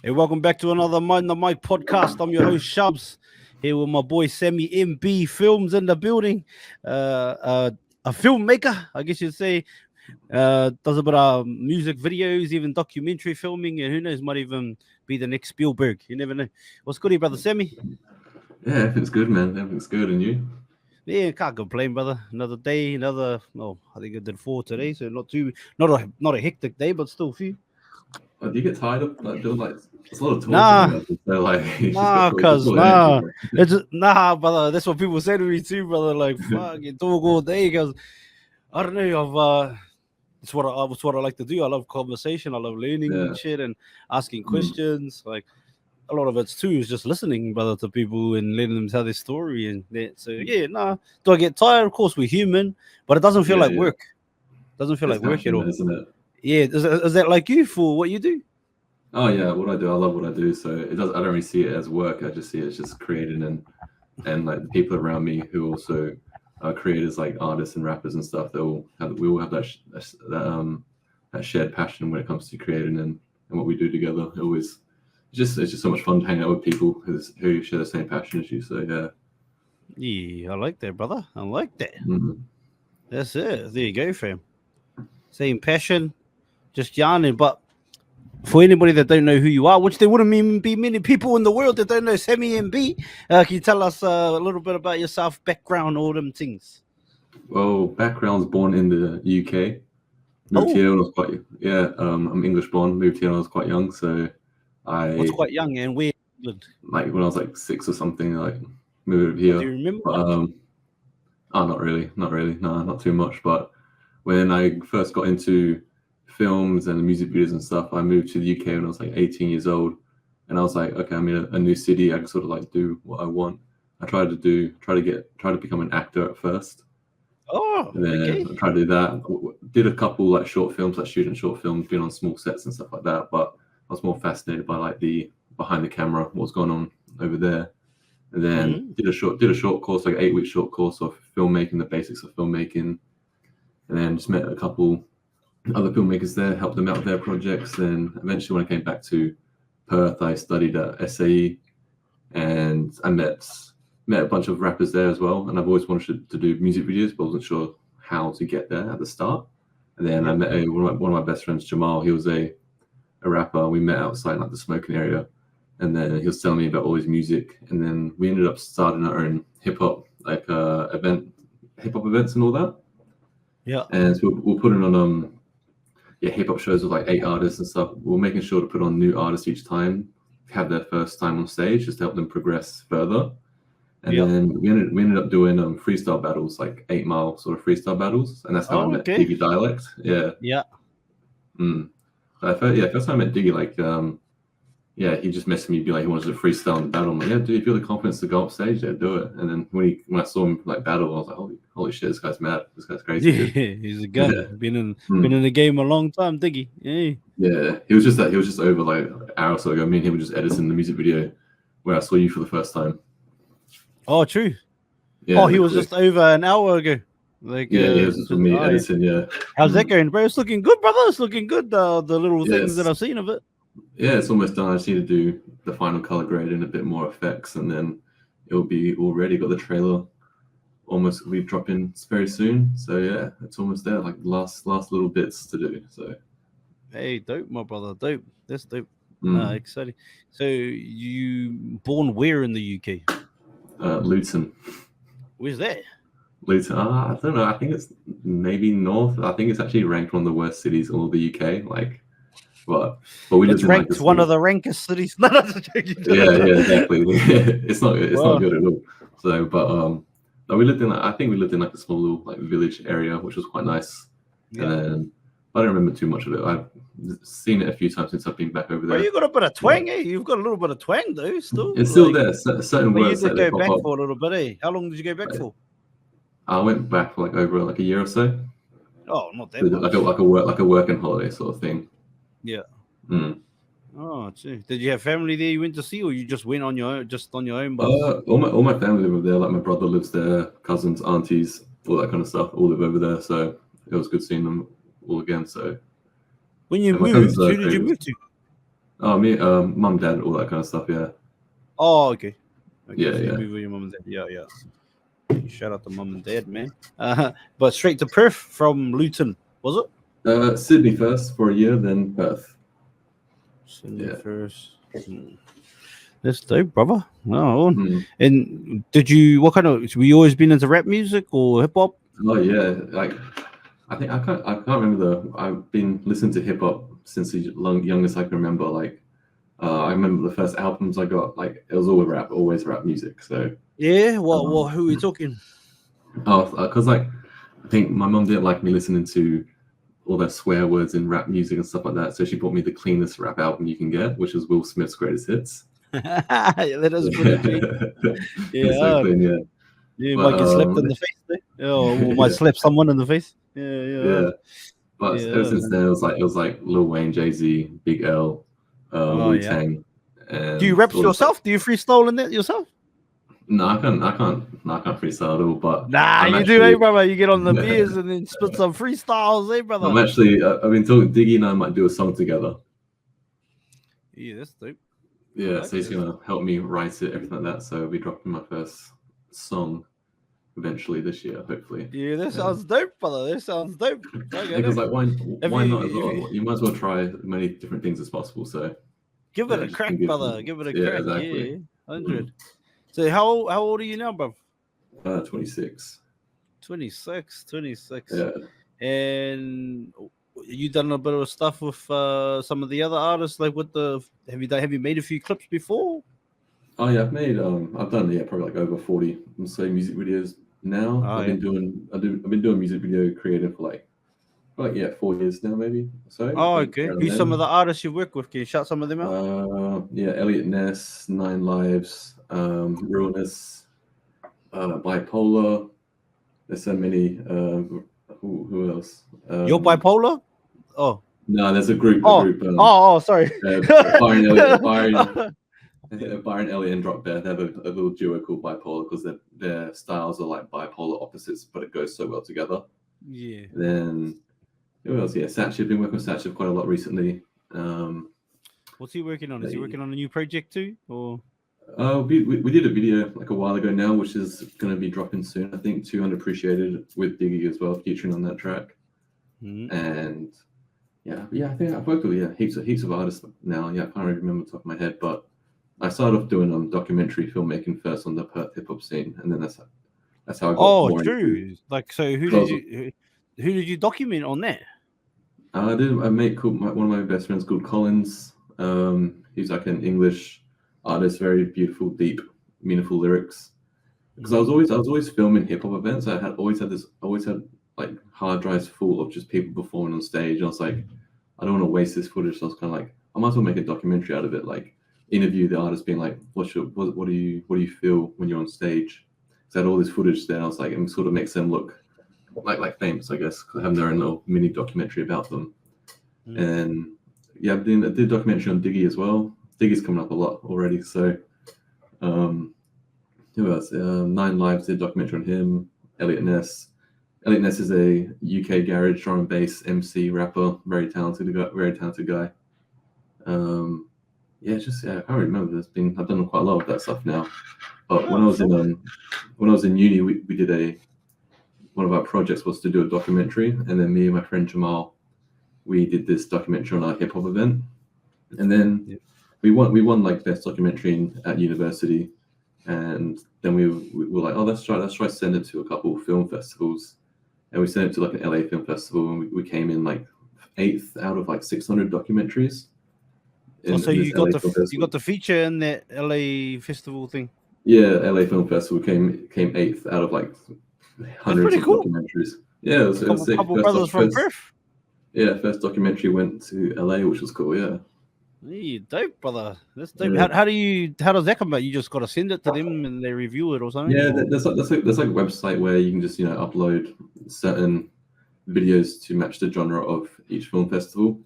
Hey, welcome back to another Mind the Mic podcast. I'm your host, Shubz, here with my boy Sammy MB, films in the building. A filmmaker, I guess you'd say. Does a bit of music videos, even documentary filming, and who knows, might even be the next Spielberg. You never know. What's good, brother Sammy? Yeah, everything's good, man. Everything's good, and you? Yeah, can't complain, brother. Another day, I think I did 4 today, so not a hectic day, but still a few. Do you get tired of doing it's a lot of talking? Nah. So you just Nah, got cuz full nah, energy, it's nah, brother. That's what people say to me too, brother. Like, fuck, you talk all day, cause I don't know. It's what I like to do. I love conversation. I love learning Yeah. shit and asking Mm. questions. Like a lot of it's too is just listening, brother, to people and letting them tell their story and that. So yeah, nah. Do I get tired? Of course, we're human, but it doesn't feel like Yeah. work. Doesn't feel It's like work at passion, all. isn't it? Yeah, is that like you for what you do? Oh yeah, what I do, I love what I do. So it does. I don't really see it as work. I just see it as just creating and like the people around me who also are creators, like artists and rappers and stuff. We all have that shared passion when it comes to creating and what we do together. It's just so much fun to hang out with people who share the same passion as you. So yeah. Yeah, I like that, brother. I like that. Mhm. That's it. There you go, fam. Same passion, just yarning. But for anybody that don't know who you are, which there wouldn't even be many people in the world that don't know Sammy MB, can you tell us a little bit about yourself, background, all them things? Well, background's born in the UK. Moved here when I was I'm English born. Moved here when I was quite young, so What's I quite young and where? England? like when I was like 6 or something, like moved Do here. you remember? But not really, no, not too much. But when I first got into films and music videos and stuff, I moved to the UK when I was like 18 years old, and I was like, okay, I'm in a new city. I can sort of like do what I want. I tried to become an actor at first. Oh, And then okay. I tried to do that. Did a couple like short films, like student short films, being on small sets and stuff like that. But I was more fascinated by like the behind the camera, what's going on over there. And then did a short course, like 8-week short course of filmmaking, the basics of filmmaking. And then just met a couple other filmmakers there, helped them out with their projects. Then eventually, when I came back to Perth, I studied at SAE, and I met a bunch of rappers there as well. And I've always wanted to do music videos, but wasn't sure how to get there at the start. And then I met one of my best friends, Jamal. He was a rapper. We met outside like the smoking area, and then he was telling me about all his music. And then we ended up starting our own hip hop events and all that. Yeah. And so we're putting on hip hop shows with like 8 artists and stuff. We're making sure to put on new artists each time, have their first time on stage, just to help them progress further. And then we ended up doing freestyle battles, like 8 Mile sort of freestyle battles, and that's how I met Diggy Dialekt. Yeah. Yeah. First time I met Diggy, like he just messaged me, be like he wanted to freestyle in the battle. I'm like, yeah, dude, if you have the confidence to go up stage, yeah, do it. And then when I saw him like battle, I was like, holy shit, this guy's mad. This guy's crazy. Yeah, he's a gun. Yeah. Been in the game a long time, Diggy. Yeah, he was just over like an hour or so ago. Me and him were just editing the music video where I saw you for the first time. Oh, true. Yeah. He was just over an hour ago. Like it was just with me editing. Yeah. How's that going, bro? It's looking good, brother. It's looking good. The little things that I've seen of it. Yeah, it's almost done. I just need to do the final color grade and a bit more effects, and then it'll be all ready. Got the trailer almost be dropping very soon. So yeah, it's almost there. Like last little bits to do. So. Hey, dope, my brother. Dope. That's dope. Exciting. So you born where in the UK? Luton. Where's that? Luton. I don't know. I think it's maybe north. I think it's actually ranked one of the worst cities in all the UK. Like, but we it's ranked like one of the rankest cities. No, yeah, exactly. It's not good at all. So, but we lived in. I think we lived in like a small little like village area, which was quite nice. Yeah. And then I don't remember too much of it. I've seen it a few times since I've been back over there. Well, you got a bit of twang, eh? You've got a little bit of twang, though. Still, it's still there. Certain words. You did go back for a little bit, eh? How long did you go back for? I went back for like over like a year or so. Oh, not that much. Like a working holiday sort of thing. Yeah. Oh, gee. Did you have family there you went to see, or you just went on your own? All my family live there. Like my brother lives there, cousins, aunties, all that kind of stuff. All live over there, so it was good seeing them all again. So when you moved, who did you move to? Oh, me, mum, dad, all that kind of stuff. Yeah, Oh, okay. yeah, So you yeah. moved with your mum and dad. Yeah. Shout out to mum and dad, man. But straight to Perth from Luton, was it? Sydney first for a year, then Perth. Sydney Yeah. first. That's dope, brother. Oh, Mm. and what kind of, were you always been into rap music or hip hop? Oh yeah, like I can't remember I've been listening to hip hop since the youngest I can remember. Like I remember the first albums I got, like it was always rap music. So Yeah, um, who are we talking? because like I think my mum didn't like me listening to all their swear words in rap music and stuff like that. So she bought me the cleanest rap album you can get, which is Will Smith's Greatest Hits. That is pretty clean. It's so Yeah, clean, yeah. you But might get slapped in the face there. Or might yeah, slap someone in the face. Yeah. yeah. But ever Yeah, since man. then, it was like Lil Wayne, Jay-Z, Big L, Oh yeah. Wu-Tang, Do you and rap all this. Like, yourself? Do you freestyle in that yourself? no, I can't freestyle at all. But Nah, I'm you do, hey actually, brother. You get on the beers and then spit some freestyles, hey brother. I've been talking. Diggy and I might do a song together. Yeah, that's dope. Yeah, Like so he's this. gonna help me write it, everything like that. So I'll be dropping my first song eventually this year, hopefully. Yeah, that Yeah. sounds dope, brother. That sounds dope. Okay, Because like Have why not as well? You might as well try as many different things as possible. So give it yeah, a just been crack, good. brother. Give it a Yeah, crack. exactly. Yeah, 100. So how old are you now, bro? 26. 26. Yeah. And you done a bit of stuff with some of the other artists, like with the have you made a few clips before? Oh yeah, I've done probably like over 40 music videos now. Oh yeah. I've been doing music video creative for like 4 years now, maybe. So Oh, like okay. around Who's some of then. the artists you work with? Can you shout some of them out? Yeah, Elliot Ness, Nine Lives, Ruinous, Bipolar. There's so many. Who else? You're bipolar? Oh. No, there's a group. Sorry. Byron Elliott, Byron Elliott and Drop Bear. They have a little duo called Bipolar because their styles are like bipolar opposites, but it goes so well together. Yeah. Then who else? Yeah, Satchid. Been working with Satchid quite a lot recently. What's he working on? Is he working on a new project too? Or we did a video like a while ago now, which is going to be dropping soon. I think 2 Unappreciated with Diggy as well, featuring on that track. And I think I've worked with heaps of artists now. Yeah, I can't really remember the top of my head, but I started off doing documentary filmmaking first on the Perth hip hop scene, and then that's how I got more true. into. Like, so who did you document on that? I did a mate called one of my best friends called Collins. He's like an English artist, very beautiful, deep, meaningful lyrics. Because I was always filming hip hop events. I always had like hard drives full of just people performing on stage. And I was like, I don't want to waste this footage. So I was kind of like, I might as well make a documentary out of it. Like interview the artist, being like, what do you feel when you're on stage? So I had all this footage there. And I was like, and sort of makes them look like famous, I guess, because having their own little mini documentary about them. And yeah, I did a documentary on Diggy as well. Diggy's coming up a lot already. So who else? Nine Lives did a documentary on him. Elliot Ness. Elliot Ness is a UK garage drum and bass MC rapper, very talented guy. I can't remember. I've done quite a lot of that stuff now. But when I was in uni, we did one of our projects was to do a documentary, and then me and my friend Jamal, we did this documentary on our hip hop event, and then we won like best documentary at university, and then we were like, oh, let's try send it to a couple of film festivals, and we sent it to like an LA film festival, and we came in like 8th out of like 600 documentaries. So you got the feature in that LA festival thing. Yeah, LA Film Festival came 8th out of like hundreds of documentaries. Yeah, it was sick. Couple brothers from Perth. Yeah, first documentary went to LA, which was cool. Yeah. Yeah, dope, brother. That's dope. Yeah. How does that come about? You just got to send it to them and they review it or something? Yeah, there's like a website where you can just upload certain videos to match the genre of each film festival.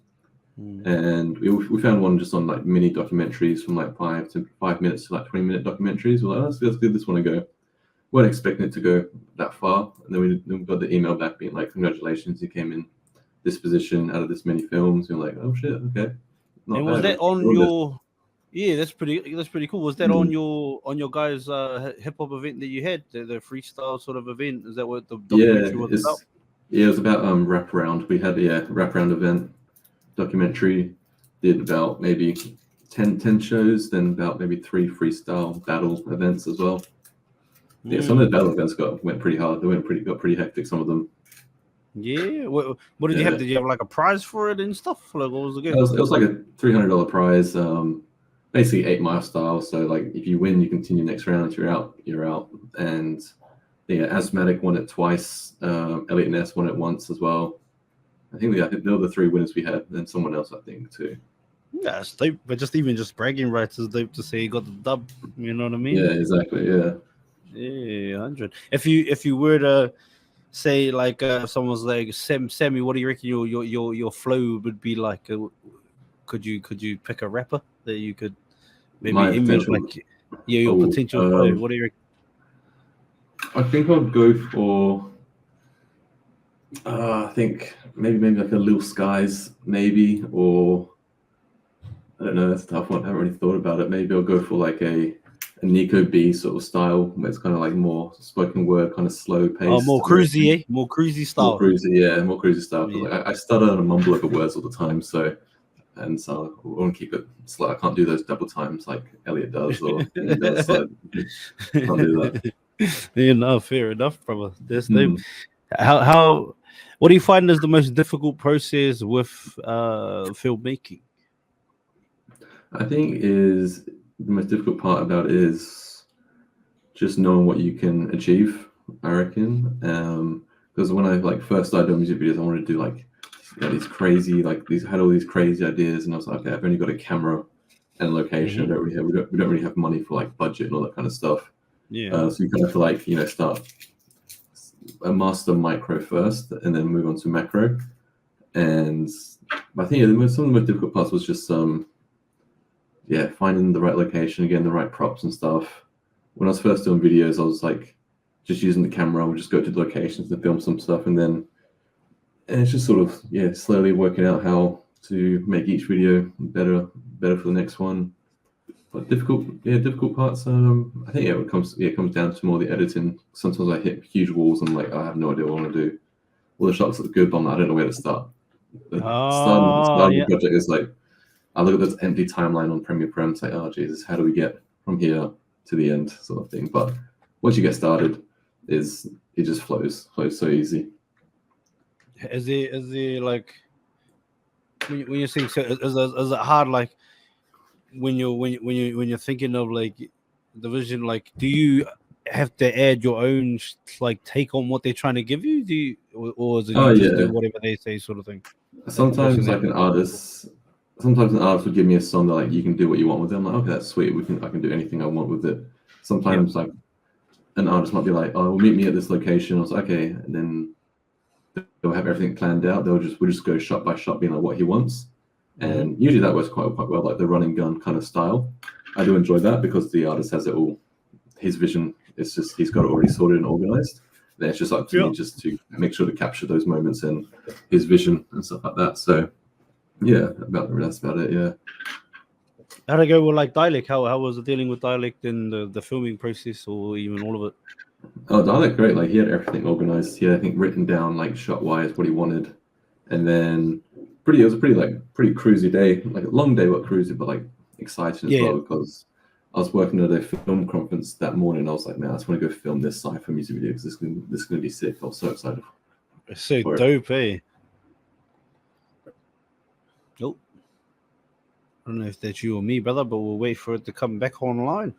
And we found one just on like mini documentaries from like 5 minutes to like 20-minute documentaries. We're like, let's give this one a go. Weren't expecting it to go that far, and then we got the email back being like, congratulations, you came in this position out of this many films. You're like, oh shit, okay, And was that on your? Yeah, that's pretty cool. Was that on your guys' hip hop event that you had, the freestyle sort of event? Is that what the documentary was about? Yeah, it was about wraparound. We had a wraparound event documentary. Did about maybe 10 shows, then about maybe 3 freestyle battle events as well. Yeah, some of the battle events went pretty hard. They got pretty hectic. Some of them. Yeah. What did you have? Did you have like a prize for it and stuff? Like, what was the game? It was like a $300 prize. Basically 8-mile style. So like if you win, you continue next round. If you're out. And yeah, Asthmatic won it twice. Elliot Ness won it once as well. I think they were the 3 winners we had, and someone else I think too. Yeah, it's dope. But just bragging rights is dope to say you got the dub. You know what I mean? Yeah, exactly. Yeah. Yeah, 100. If you were to say like someone's like Sammy, what do you reckon your flow would be like? Could you pick a rapper that you could maybe image like your potential flow? What do you reckon? I think I'd go for I think maybe like a Lil Skies, maybe, or I don't know, that's a tough one. I haven't really thought about it. Maybe I'll go for like a Nico B sort of style, where it's kind of like more spoken word, kind of slow pace. Oh, more cruisy, eh? More cruisy style. More cruisy style. Yeah. Like I stutter and mumble over words all the time, so I want to keep it slow. I can't do those double times like Elliot does, or he does. So can't do that. Yeah, no, fair enough, brother. There's how what do you find is the most difficult process with filmmaking? I think is the most difficult part about it is just knowing what you can achieve, I reckon. Because when I like first started doing music videos, I wanted to do like these crazy, had all these crazy ideas, and I was like, okay, I've only got a camera and a location. We don't really have money for like budget and all that kind of stuff. Yeah. So you kind of have to start a master micro first, and then move on to macro. And I think some of the most difficult parts was just finding the right location, again, the right props and stuff. When I was first doing videos, I was like just using the camera. I would just go to the locations and film some stuff, and it's just sort of slowly working out how to make each video better for the next one. But difficult parts. I think it comes down to more the editing. Sometimes I hit huge walls and I'm like, I have no idea what I want to do. All the shots look good, but I don't know where to start. The start of the project is like, I look at this empty timeline on Premiere Pro and say, oh Jesus, how do we get from here to the end, sort of thing. But once you get started, it just flows so easy. Is it like when you're saying so? Is it hard? Like when you're thinking of like the vision, like do you have to add your own like take on what they're trying to give you? Do you, or is it you just do whatever they say, sort of thing? Sometimes an artist would give me a song that like you can do what you want with it. I'm like, okay, that's sweet. I can do anything I want with it. Sometimes like an artist might be like, oh, meet me at this location. I was like, okay, and then they'll have everything planned out. We'll just go shot by shot, being like what he wants. And usually that works quite well, like the run and gun kind of style. I do enjoy that because the artist has it all. His vision is just he's got it already sorted and organized. Then it's just up to me just to make sure to capture those moments and his vision and stuff like that. So that's about it. Yeah. How'd it go with like Dialekt? How was it dealing with Dialekt in the filming process, or even all of it? Oh, Dialekt, great. Like he had everything organized. He had, I think, written down like shot wise what he wanted, and then it was a pretty cruisy day, like a long day, but cruisy, but like exciting as well, because I was working at a film conference that morning. I was like, man, I just want to go film this sci-fi music video because this is going to be sick. I was so excited. It's so dope, eh? Oh, I don't know if that's you or me, brother, but we'll wait for it to come back online.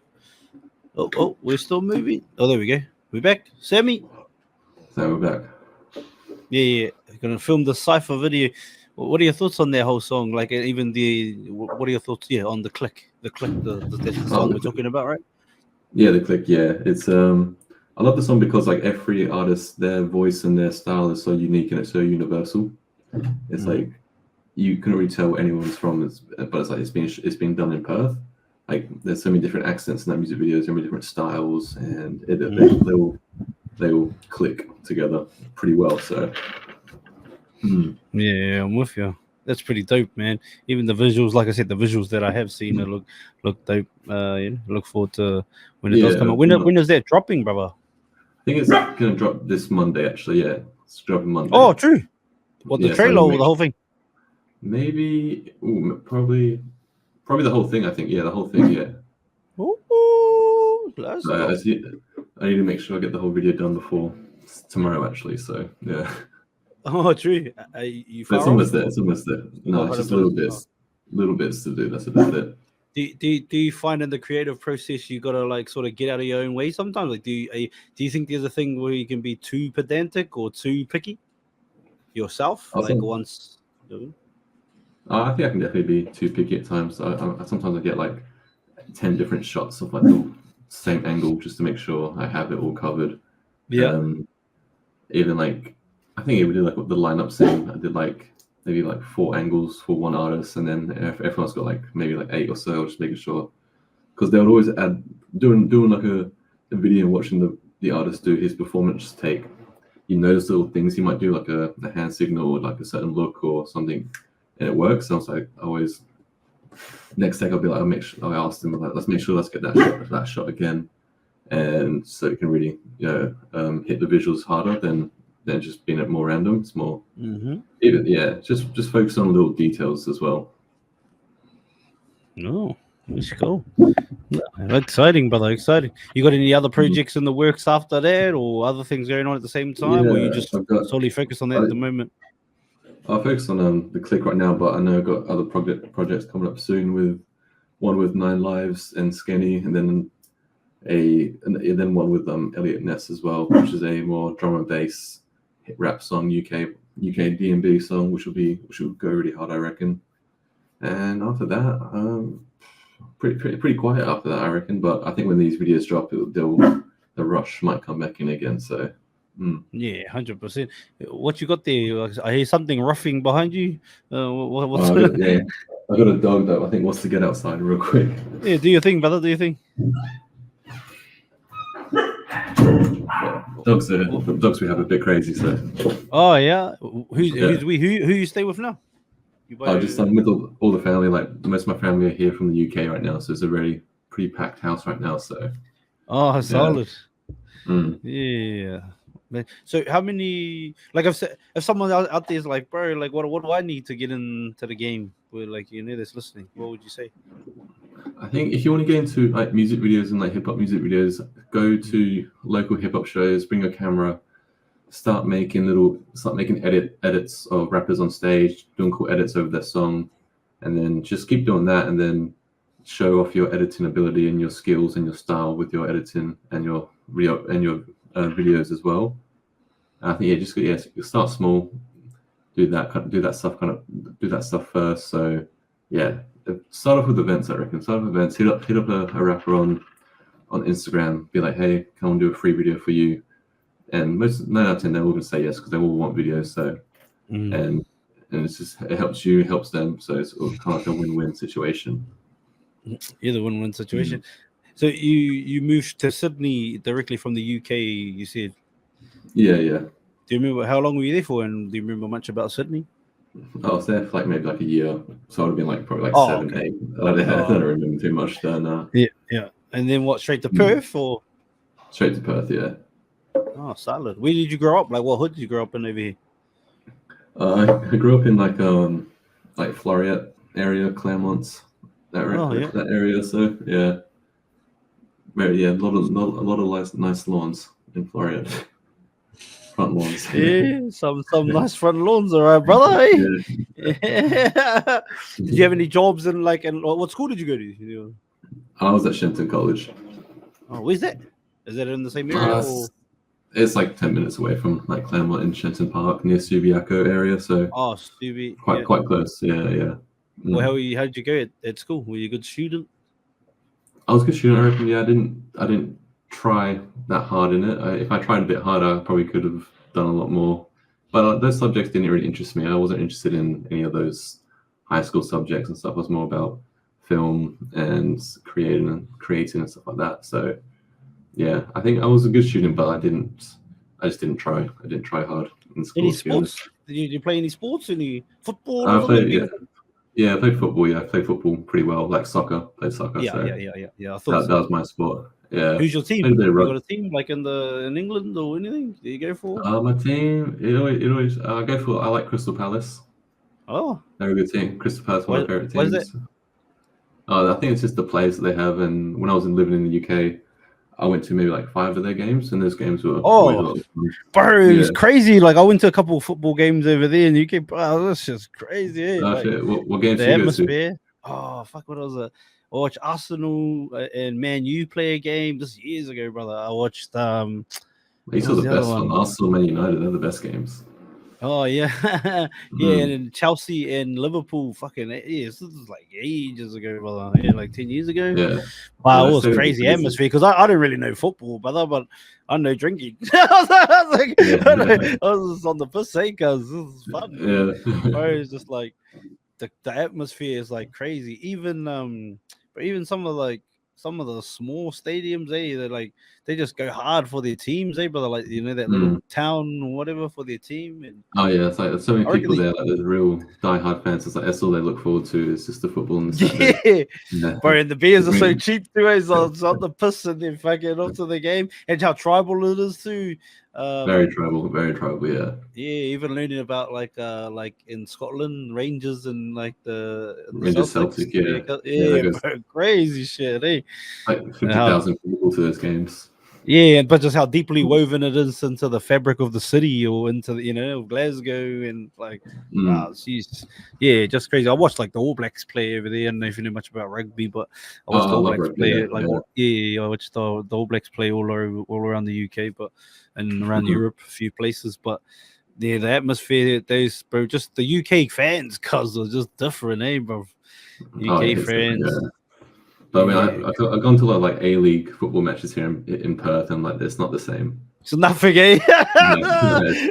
Oh, we're still moving. Oh, there we go. We're back. Sammy. So we're back. Yeah. Gonna film the cipher video. What are your thoughts on that whole song? Like, even what are your thoughts? Yeah, on the Clique, that's the song we're talking about, right? Yeah, the Clique. Yeah, it's I love the song because like every artist, their voice and their style is so unique and it's so universal. It's like you couldn't really tell where anyone's from, but it's like it's been done in Perth. Like there's so many different accents in that music video, so many different styles, and they all click together pretty well. So yeah, I'm with you. that's pretty dope, man. Even the visuals, like I said, the visuals that I have seen, look dope. Look forward to when it does come out. When is that dropping, brother? I think it's gonna drop this Monday. Actually, yeah, it's dropping Monday. Oh, true. What, the trailer or the whole thing? Maybe, probably the whole thing. I think, yeah, the whole thing, yeah. Ooh, let's go. I need to make sure I get the whole video done before tomorrow, actually. So yeah. Oh, true. You it's almost there. It's almost there. No, it's just little bits to do. That's about it. Do you find in the creative process you gotta like sort of get out of your own way sometimes? Like, do you think there's a thing where you can be too pedantic or too picky yourself? I think I can definitely be too picky at times. I sometimes I get like 10 different shots of like the same angle just to make sure I have it all covered. Yeah. Even like I think we did like the lineup scene. I did like maybe like 4 angles for one artist, and then everyone's got like maybe like 8 or so, just making sure, because they would always add doing like a video and watching the artist do his performance take. You notice little things he might do, like a hand signal or like a certain look or something, and it works. So I was like, always next take I'll be like, I'll ask them like, let's get that shot again, and so you can really hit the visuals harder than just being more random. It's more just focus on little details as well. No, let's go. Exciting, brother, exciting. You got any other projects in the works after that, or other things going on at the same time, or you just solely focus on that at the moment? I focus on the Clique right now, but I know I've got other projects coming up soon, with 9 Lives and Skinny, and then one with Elliot Ness as well, which is a more drum and bass hit rap song, UK D&B song, which will go really hard, I reckon. And after that, pretty quiet after that, I reckon. But I think when these videos drop, the rush might come back in again. So yeah, 100%. What you got there? I hear something roughing behind you. What's I got a dog that I think wants to get outside real quick. Yeah, do your thing, brother. Do your thing. Dogs we have a bit crazy. So. Oh yeah. Who you stay with now? I'm with all the family. Like most of my family are here from the UK right now, so it's a very pretty packed house right now. So. Oh, solid. Yeah. Man. So how many? Like I've said, if someone out there is like, bro, like what do I need to get into the game? Where like that's listening, what would you say? I think if you want to get into like music videos and like hip hop music videos, go to local hip hop shows, bring a camera, start making edits of rappers on stage, doing cool edits over their song, and then just keep doing that, and then show off your editing ability and your skills and your style with your editing and your videos as well. And I think you start small, do that stuff first. So yeah, start off with events. I reckon start off with events. Hit up a rapper on Instagram. Be like, hey, come and do a free video for you. And 9 out of 10 they're all gonna say yes because they all want videos. So and it's just it helps them. So it's kind of like a win-win situation. Yeah, the win-win situation. So you moved to Sydney directly from the UK, you said? Yeah. Do you remember how long were you there for, and do you remember much about Sydney? I was there for like maybe like a year, so I would have been like probably like 7, 8. I don't remember too much then. Yeah. And then what? Straight to Perth, or? Straight to Perth, yeah. Oh, solid. Where did you grow up? Like, what hood did you grow up in over here? I grew up in like Floreat area, Claremont, that area. So yeah. A lot of nice lawns in Florida. Front lawns. Yeah, some nice front lawns, all right, brother. Yeah. Did you have any jobs in what school did you go to? I was at Shenton College. Oh, where's that? Is that in the same area? It's like 10 minutes away from like Claremont in Shenton Park, near Subiaco area. So quite close. Yeah. Well, how did you go at school? Were you a good student? I was a good student, I reckon. Yeah, I didn't try that hard in it. If I tried a bit harder, I probably could have done a lot more. But those subjects didn't really interest me. I wasn't interested in any of those high school subjects and stuff. It was more about film and creating and stuff like that. So yeah, I think I was a good student, but I just didn't try. I didn't try hard in school. Any sports? Did you play any sports? Any football or I something? played, yeah, I played football. Yeah, I played football pretty well, like soccer. Played soccer, Yeah, so yeah, yeah, yeah, yeah. I thought that so. was my sport. Yeah, Who's your played a team? bit of You got rugby. a team like in England or anything? Do you go for? My team, I go for. I like Crystal Palace. Oh, They're a good team. Crystal Palace, one of my favorite why is that? teams. I think it's just the players that they have. And when I was living in the UK, I went to maybe like 5 of their games, and those games were always a Oh, lot of fun. bro, Yeah. it's crazy. Like I went to a couple of football games over there in the UK. Bro, that's just crazy. Like Shit. What games the do you go to? atmosphere. Oh, fuck, what was it? I watched Arsenal and Man U play a game just years ago, brother. I watched These what are was the the other best one? one. Arsenal, Man United, they're the best games. Oh yeah, yeah, and Mm. then Chelsea and Liverpool. Fucking yeah, this was like ages ago, brother. Yeah, like 10 years ago. Yeah. Wow, it That was stadium's crazy crazy. atmosphere because I didn't really know football, brother, but I know drinking. I was like, Yeah. I was just on the piss because this is fun, man. Yeah. Bro, it's just like the atmosphere is like crazy. But even some of the small stadiums, they just go hard for their teams, brother. Like that Mm. little town or whatever for their team, and Oh yeah, it's like there's so many I reckon people there. Like there's real diehard fans. It's like that's all they look forward to. Is just the football on the Saturday. yeah, Yeah. bro, and the beers are so Really- cheap too. It's on the piss and then fucking off to the game, and how tribal it is too. Very tribal. Very tribal. Yeah. Yeah, even learning about like in Scotland, Rangers and like the Rangers Celtics. Celtic. Yeah. Yeah. Yeah, That goes bro, crazy shit, eh? like And how 50,000 people to those games. Yeah, but just how deeply woven it is into the fabric of the city or into Glasgow and like wow, Mm. she's just crazy. I watched like the All Blacks play over there. I don't know if you know much about rugby, but I watched Oh, the I All love Blacks rugby. play Yeah. like I watched the All Blacks play all around the UK, but and around Mhm. Europe, a few places. But yeah, the atmosphere, those bro, just the UK fans, cause are just different, bro. Oh, UK it's different. fans, Yeah. But I mean, yeah. I've gone to a lot of like A-League football matches here in Perth, and like it's not the same. It's nothing, eh?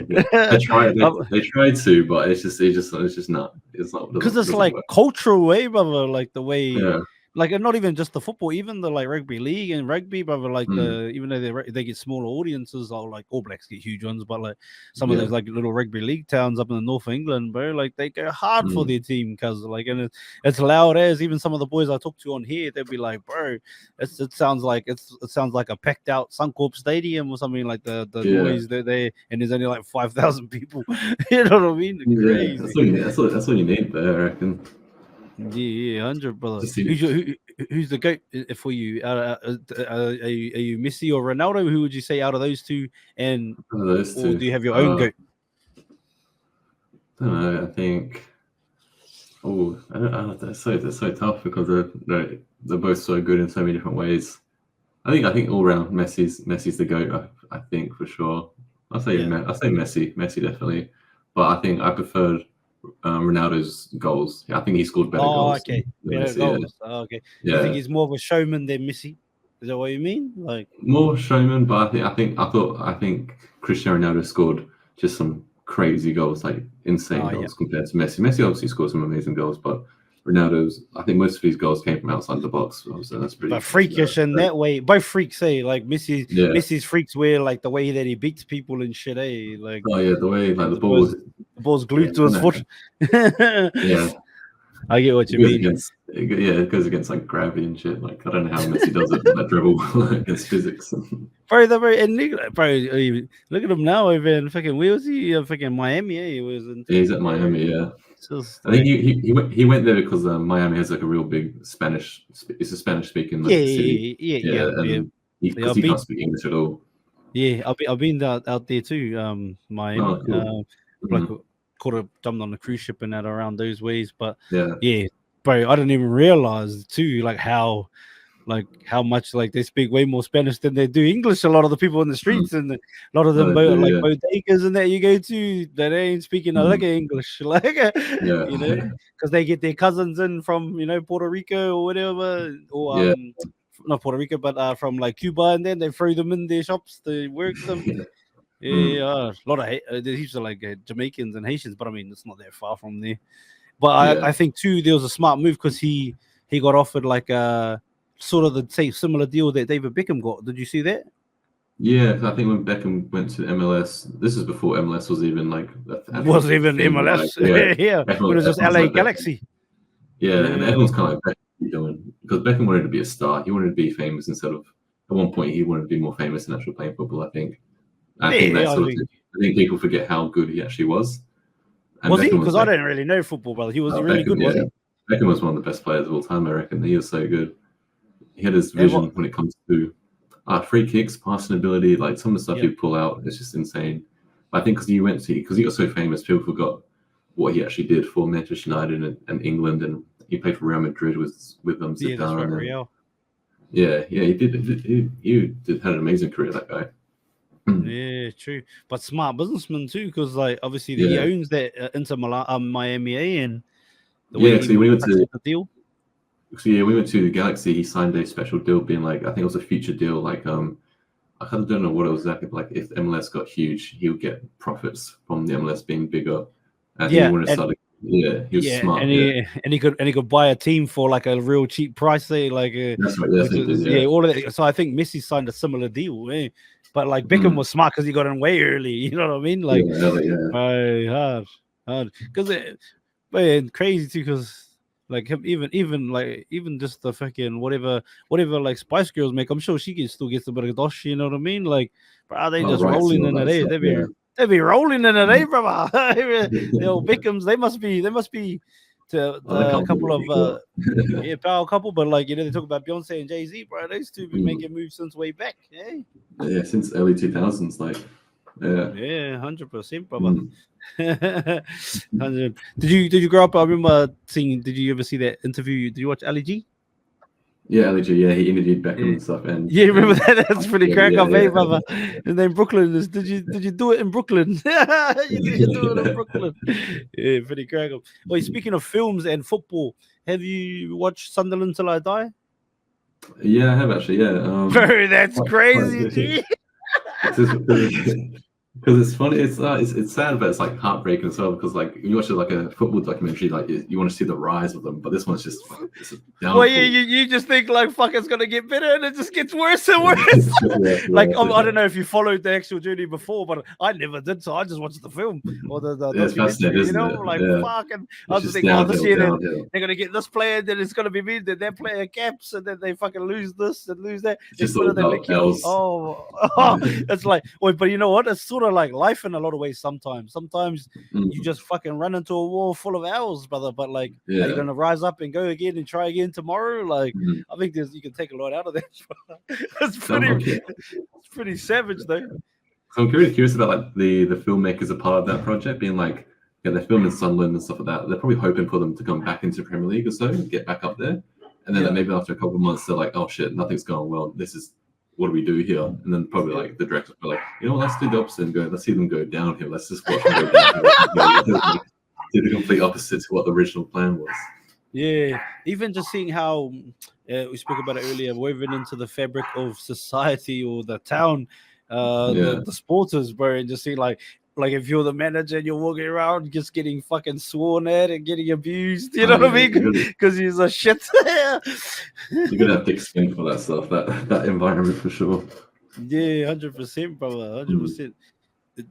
They tried. They tried to, but it's just not. It's not. Because it's Doesn't like work. cultural way, brother. Like the way, Yeah. like, and not even just the football, even the like rugby league and rugby, brother. Like Mm. even though they get smaller audiences, or like All Blacks get huge ones, but like some of Yeah. those like little rugby league towns up in the north of England, bro, like they go hard for Mm. their team, cause like and it's loud as even some of the boys I talk to on here, they'll be like, bro, it sounds like it sounds like a packed out Suncorp Stadium or something like the Yeah. noise that they and there's only like 5,000 people. You know what I mean? Yeah. Crazy. That's what you need. That's what you need there, I reckon. Yeah, 100, brother. Just see. Who's the goat for you? Are you Messi or Ronaldo? Who would you say out of those two? And Those or two. do you have your own goat? I don't know. I think. Oh, I don't. That's so tough because they're both so good in so many different ways. I think all round Messi's the goat. I think for sure. I say Messi definitely, but I think I preferred Ronaldo's goals. Yeah, I think he scored better goals. Okay, Than better Messi, goals. Okay, yeah. you think he's more of a showman than Messi? Is that what you mean? Like more showman, but I think Cristiano Ronaldo scored just some crazy goals, like insane goals compared to Messi. Messi obviously scored some amazing goals, but I think most of these goals came from outside the box, so that's pretty. But freakish in that way. Both freaks, like Messi's freaks where like the way that he beats people and shit, Like oh yeah, the way like the ball's glued to his foot. Yeah. I get what you mean. It goes against like gravity and shit. Like I don't know how Messi does it, that dribble against physics. Bro, look at him now over in fucking where was he? Fucking Miami, He was in. He's at Miami, yeah. Just, I think he went there because Miami has like a real big Spanish. It's a Spanish speaking city. Yeah. Because he can't speak English at all. Yeah, I've been out there too. Miami. Oh, cool. Like jumped on the cruise ship and that around those ways, but yeah, bro, I didn't even realize too how much like they speak way more Spanish than they do English. A lot of the people in the streets and a lot of them bodegas and that you go to, they ain't speaking a lick of English, like because they get their cousins in from Puerto Rico or whatever, or not Puerto Rico, but from like Cuba, and then they throw them in their shops to work them. A lot of there's heaps of like Jamaicans and Haitians, but I mean it's not that far from there. But I think too there was a smart move because he got offered like a sort of the same similar deal that David Beckham got. Did you see that? Yeah, 'cause I think when Beckham went to MLS, this is before MLS was even like the actual Was even thing. Like, MLS. yeah, Yeah, when it was just everyone's LA like Beckham. Galaxy. Yeah, and Yeah. everyone's kind of like Beckham doing because Beckham wanted to be a star. He wanted to be famous instead of at one point he wanted to be more famous than actually playing football. I think that Yeah, I sort of think. I think people forget how good he actually was. And Was he? Beckham Because was I like didn't really know football, brother. He was really Beckham, good, was yeah. he? Beckham was one of the best players of all time, I reckon. He was so good. He had his Yeah, vision what? when it comes to free kicks, passing ability, like some of the stuff Yeah. he'd pull out. It's just insane. But I think because he got so famous, people forgot what he actually did for Manchester United and England, and he played for Real Madrid with them Yeah, that's right, Zidane. And Real. yeah, he had an amazing career. That guy. Yeah, true. But smart businessman too, because like obviously he Yeah, owns that Inter Miami, and the way yeah. he So when we went to structured the deal. we went to the Galaxy. He signed a special deal, being like I think it was a future deal, like I kind of don't know what it was exactly, but like if MLS got huge, he would get profits from the MLS being bigger. I think he Yeah, wanted to and start. Yeah, he was yeah, smart. Yeah, and he could buy a team for like a real cheap price, say like that's right. That's which what he is did. Yeah. all of it. So I think Messi signed a similar deal, but like Beckham Mm. was smart because he got in way early. You know what I mean? Like, Yeah. hard because man, crazy too because. Like him, even just the fucking whatever like Spice Girls make, I'm sure still gets a bit of dosh. You know what I mean? Like, bro, they Oh, just right. rolling So in all it. that stuff. Yeah. They be rolling in it, Mm. brother. The old Beckhams, they must be to Oh, they the can't do couple it of before. yeah, power couple, but like they talk about Beyonce and Jay-Z, bro. Those two been Mm. making moves since way back. Yeah, Yeah, since early 2000s, like, yeah. yeah, 100%, brother. Mm. 100. Did you grow up? I remember seeing. Did you ever see that interview? Did you watch Ali G? Yeah, LG, yeah, he interviewed Beckham Yeah. and stuff, Yeah, remember and that? That's pretty yeah, crack up, yeah, brother. And then Brooklyn is. Did you do it in Brooklyn? You do it in Brooklyn. Yeah, pretty crack up. Wait, speaking of films and football, have you watched Sunderland Till I Die? yeah, I have actually, yeah. Bro, that's Quite crazy, good. G. It's just because it's funny. It's sad, but it's like heartbreaking as well. Because like you watch it like a football documentary, like you want to see the rise of them, but this one's just like it's a Well, downfall. you just think like fuck, it's gonna get better, and it just gets worse and worse. Like I don't know if you followed the actual journey before, but I never did, so I just watched the film or the Yeah, it's fascinating, documentary. You isn't know, it? like Yeah, fuck, and I it's was just just thinking, oh, this downhill, year downhill. they're gonna get this player, then it's gonna be me, then that player caps, and then they fucking lose this and lose that. It's Next just minute all they about lick you. else. Oh, it's like, wait, but you know what? It's sort of like life in a lot of ways. Sometimes you just fucking run into a wall full of owls, brother. But like, are you Yeah. gonna rise up and go again and try again tomorrow? Like, Mhm. I think you can take a lot out of that. It's Okay. pretty savage though. So I'm really curious about like the filmmakers a part of that project, being like, yeah, they're filming Sunderland and stuff like that. They're probably hoping for them to come back into Premier League or so, get back up there, and then Yeah. maybe after a couple of months, they're like, oh shit, nothing's going well. This is what do we do here? And then probably like the directors are like, you know what, let's do the opposite and go. Let's see them go downhill. Let's just watch them go downhill. Do the complete opposite to what the original plan was. Yeah, even just seeing how we spoke about it earlier, woven into the fabric of society or the town, the supporters, bro, and just see like if you're the manager and you're walking around just getting fucking sworn at and getting abused, you know what I mean? Because he's a shit. You're gonna have thick skin for that stuff, that environment for sure. Yeah, 100%, brother, 100%.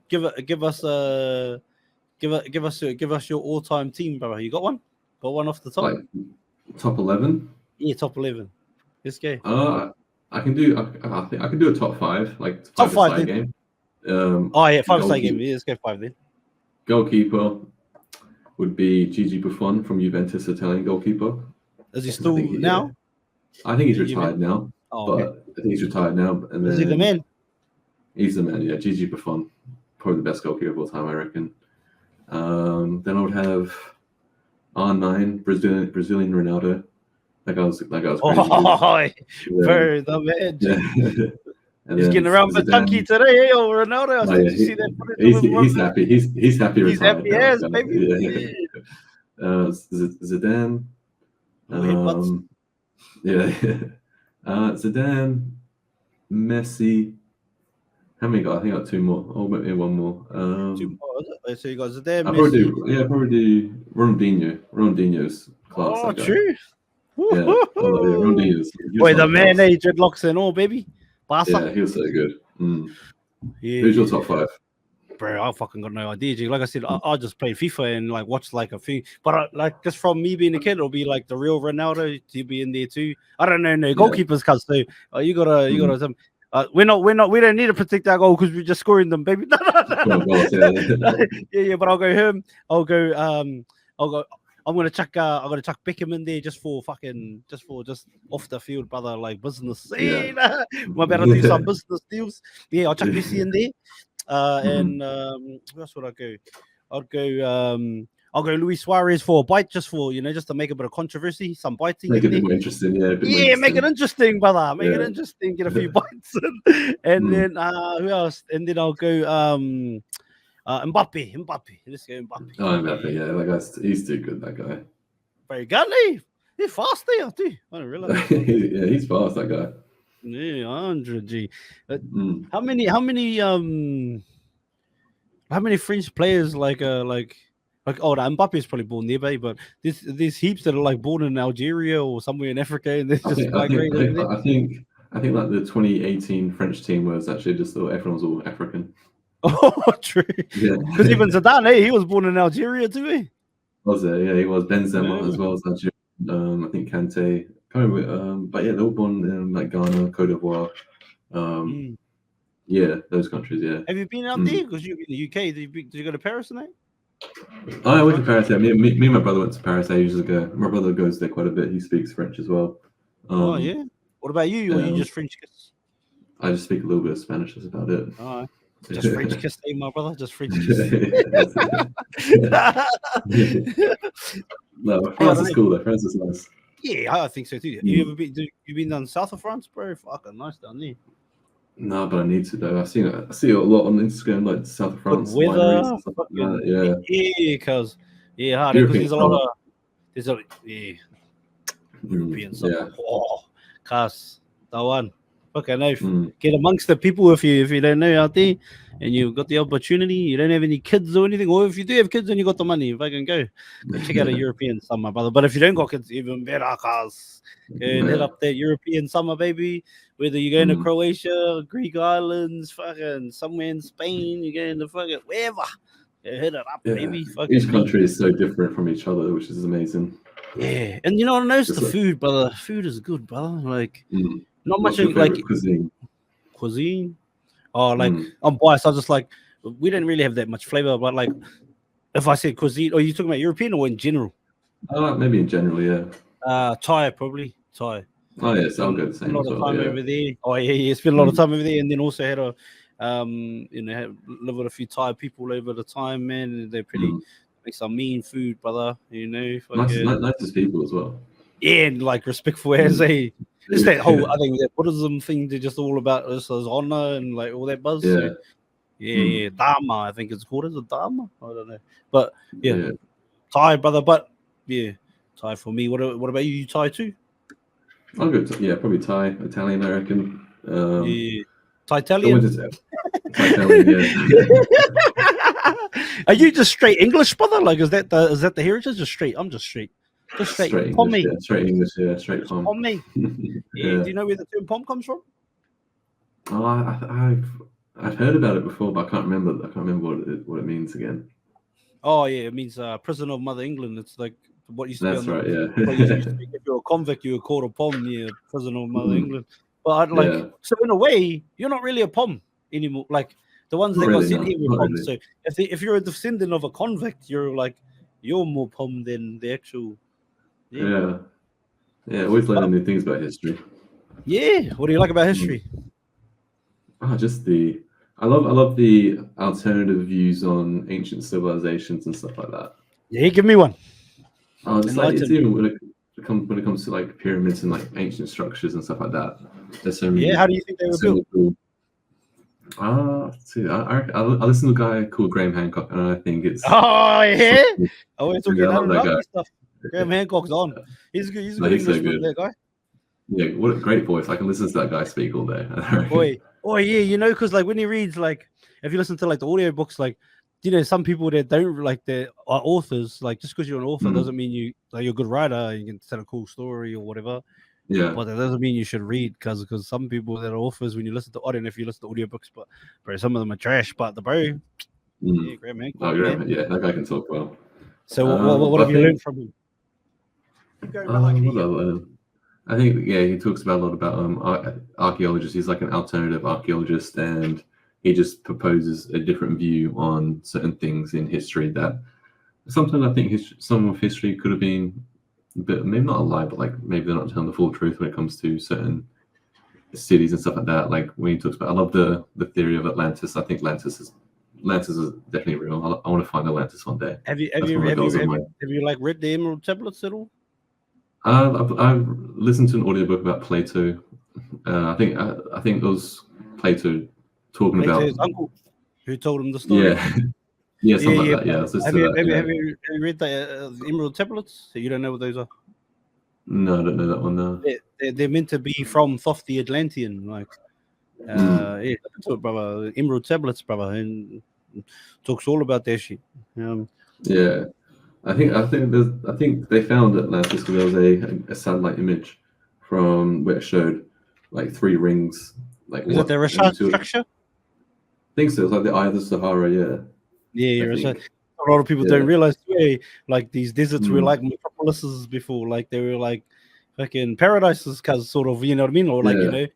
Give us your all-time team, brother. You got one? Got one off the top? Like top 11? Yeah, top 11. Let's go. I can do. I think I can do a top 5, like top 5 game. Oh yeah, 5-side game. Yeah, let's go 5 then. Goalkeeper would be Gigi Buffon from Juventus, Italian goalkeeper. Is he still now? I think he's retired now. Oh, okay. But I think he's retired now. And is he the man? He's the man. Yeah, Gigi Buffon, probably the best goalkeeper of all time, I reckon. Then I would have R9, Brazilian Ronaldo. That guy was crazy. Oh, bro, the man. Yeah. And he's getting around with Tunky today, Ronaldo. Did you see that footage? He's happy. He's happy. He's happy as baby. Yeah. Zidane. Zidane, Messi. How many got? I think I got 2 more. Oh, maybe 1 more. 2 more. So you got Zidane, Messi. Probably do Ronaldinho. Ronaldinho's class. Oh, true. Yeah, Ronaldinho's. Wait, the man, dreadlocks and all, baby. Yeah, he was so good. Yeah. Who's your top 5? Bro, I fucking got no idea, G. Like I said, I just played FIFA and like watched like a few, but like just from me being a kid, it'll be like the real Ronaldo to be in there too. I don't know, no goalkeepers, cuz so you gotta some. We don't need to protect our goal because we're just scoring them, baby. Yeah, but I'll go him. I'll go. I'm gonna chuck Beckham in there just off the field, brother, like business. Yeah. We're about to do some business deals. Yeah, I'll chuck Messi in there. And who else would I go? I'll go Luis Suarez for a bite, just to make a bit of controversy, some biting. Make it more interesting, make it interesting, brother. Make it interesting. Get a few bites, and then who else? And then I'll go Mbappe. Let's go Mbappe. Oh, Mbappe, yeah, that guy's he's too good. That guy. Very good, he's fast there too. I don't realize. Yeah, he's fast. That guy. Yeah, 100 G. How many French players like the Mbappe is probably born there, but there's heaps that are like born in Algeria or somewhere in Africa, and they're just migrating. I think like the 2018 French team was actually just everyone was all African. Oh, true. Yeah, because even Zidane, he was born in Algeria too. Was it? Yeah, he was. Benzema as well as Algeria. I think Kante. But yeah, they were born in like Ghana, Cote d'Ivoire. Yeah, those countries. Yeah. Have you been out there? Because you've been in the UK. Did you go to Paris tonight? I went to Paris. Yeah, me and my brother went to Paris ages ago. My brother goes there quite a bit. He speaks French as well. Oh yeah. What about you? Or you just French kiss? I just speak a little bit of Spanish. That's about it. Oh, just French kiss, my brother. Just French kiss. No, France is cool though. France is nice. Yeah, I think so too. You been down south of France, bro? Fucking nice down there. No, but I need to though. I see it a lot on Instagram, like south of France, weather, and stuff like that. Yeah, because there's a lot of European stuff. Yeah. Oh, cause that one. Fucking no. Get amongst the people if you don't know out there, and you've got the opportunity. You don't have any kids or anything, or if you do have kids and you got the money, fucking go check out a European summer, brother. But if you don't got kids, even better, cause hit up that European summer, baby. Whether you're going to Croatia, Greek islands, fucking somewhere in Spain, you're going to fucking wherever. Hit it up, baby. Fucking each country is so different from each other, which is amazing. Yeah, and you know what I noticed? The food, brother. Food is good, brother. Like not much like cuisine. Oh, like I'm biased. I just like we didn't really have that much flavor, but like if I said cuisine, are you talking about European or in general? Maybe in general, yeah. Thai, probably Thai. Oh yeah, so I'll go the same. A lot of time over there. Oh yeah, spent a lot of time over there, and then also had lived with a few Thai people over the time, man. And they're pretty make some mean food, brother. Nicest people as well. Yeah, and like respectful as they. Just that whole, I think that Buddhism thing, they're just all about this as honor and like all that buzz. Yeah. Yeah, Dharma, I think it's called. Is it Dharma? I don't know. But yeah, Thai, brother. But yeah, Thai for me. What about you? You Thai too? I'll go. Probably Thai, Italian, I reckon. Thai Italian. Thai Italian, yeah. Are you just straight English, brother? Like, is that the heritage? Just straight. I'm just straight. Just straight English, yeah. Straight English, yeah. Straight pom. Pom me. Yeah. Do you know where the term pom comes from? Oh, I've heard about it before, but I can't remember what it means again. Oh yeah, it means prisoner of Mother England. It's like what used to That's be. Right, yeah. If you're a convict, you were called a pom. Yeah, prisoner of Mother England. But so in a way, you're not really a pom anymore. Like the ones that got sent here were pom. Really. So if you're a descendant of a convict, you're more pom than the actual. Yeah. Always learning new things about history. Yeah, what do you like about history? I love the alternative views on ancient civilizations and stuff like that. Yeah, give me one. It's even when it comes to like pyramids and like ancient structures and stuff like that. There's so many. How do you think they were built? Cool. I listen to a guy called Graham Hancock, and I think it's. Oh yeah. We're talking about stuff. Graham Hancock's on. He's good. He's a good Englishman, that guy. Yeah, what a great voice. I can listen to that guy speak all day. Yeah, because like when he reads, like if you listen to like the audio books, like some people that don't like are authors, like just because you're an author doesn't mean you're a good writer, you can tell a cool story or whatever. Yeah. But that doesn't mean you should read because some people that are authors, when you listen to, I don't know if you listen to audiobooks, but bro, some of them are trash. But the bro, yeah, Graham Hancock, man. Yeah, that guy can talk well. So what have I you learned think, from him? Keep going, brother, I can hear what you. else? I think, yeah, he talks about a lot about archaeologists. He's like an alternative archaeologist, and he just proposes a different view on certain things in history that sometimes I think some of history could have been a bit, maybe not a lie, but like maybe they're not telling the full truth when it comes to certain cities and stuff like that. Like when he talks about, I love the theory of Atlantis. I think Atlantis is definitely real. I want to find Atlantis one day. Have you like read the Emerald Tablets at all? I've listened to an audiobook about Plato. I think it was Plato talking Plato's about uncle who told him the story. yeah, something like that. Yeah, have you read the Emerald Tablets? So you don't know what those are? No, I don't know that one. No. They're meant to be from Thoth the Atlantean, like yeah, brother. Emerald Tablets, brother, and talks all about that shit. Yeah. I think they found Atlantis because there was a satellite image from where it showed like 3 rings. Like is it the Rashad structure? I think so. It's like the Eye of the Sahara. Yeah. Yeah. A lot of people don't realize like these deserts were like metropolises before. Like they were like fucking paradises, cause sort of, you know what I mean, or like you know,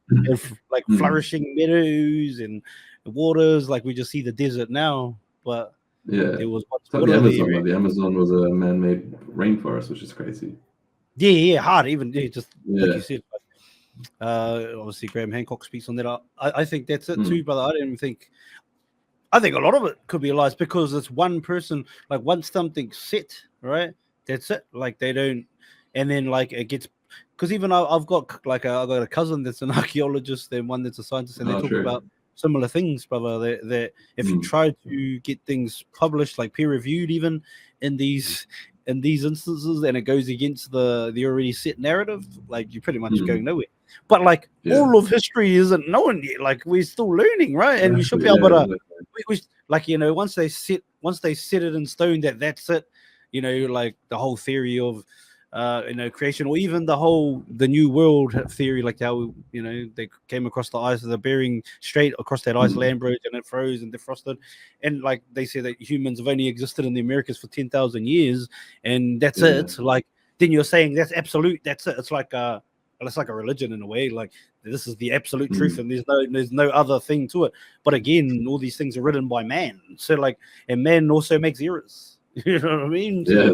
like flourishing meadows and waters. Like we just see the desert now, but there was like the Amazon. Like the Amazon was a man-made rainforest, which is crazy. Yeah, hard. Even just like you said. Obviously, Graham Hancock speaks on that. I think that's it too, brother. I think a lot of it could be lies because it's one person. Like once something's set, right? That's it. Like they don't, and then like it gets. Because even I've got a cousin that's an archaeologist and one that's a scientist, and they talk about similar things, brother. That if you try to get things published, like peer reviewed, even in these instances, and it goes against the already set narrative, like you're pretty much going nowhere. But like all of history isn't known yet. Like we're still learning, right? And we should be able to, like you know, once they set it in stone that that's it, you know, like the whole theory of you know, creation, or even the new world theory, like how, you know, they came across the ice of the Bering Strait, across that ice land bridge, and it froze and defrosted, and like they say that humans have only existed in the Americas for 10,000 years, and that's it. Like then you're saying that's absolute. That's it. It's like a religion in a way. Like this is the absolute truth, and there's no other thing to it. But again, all these things are written by man. So like, and man also makes errors. You know what I mean? So,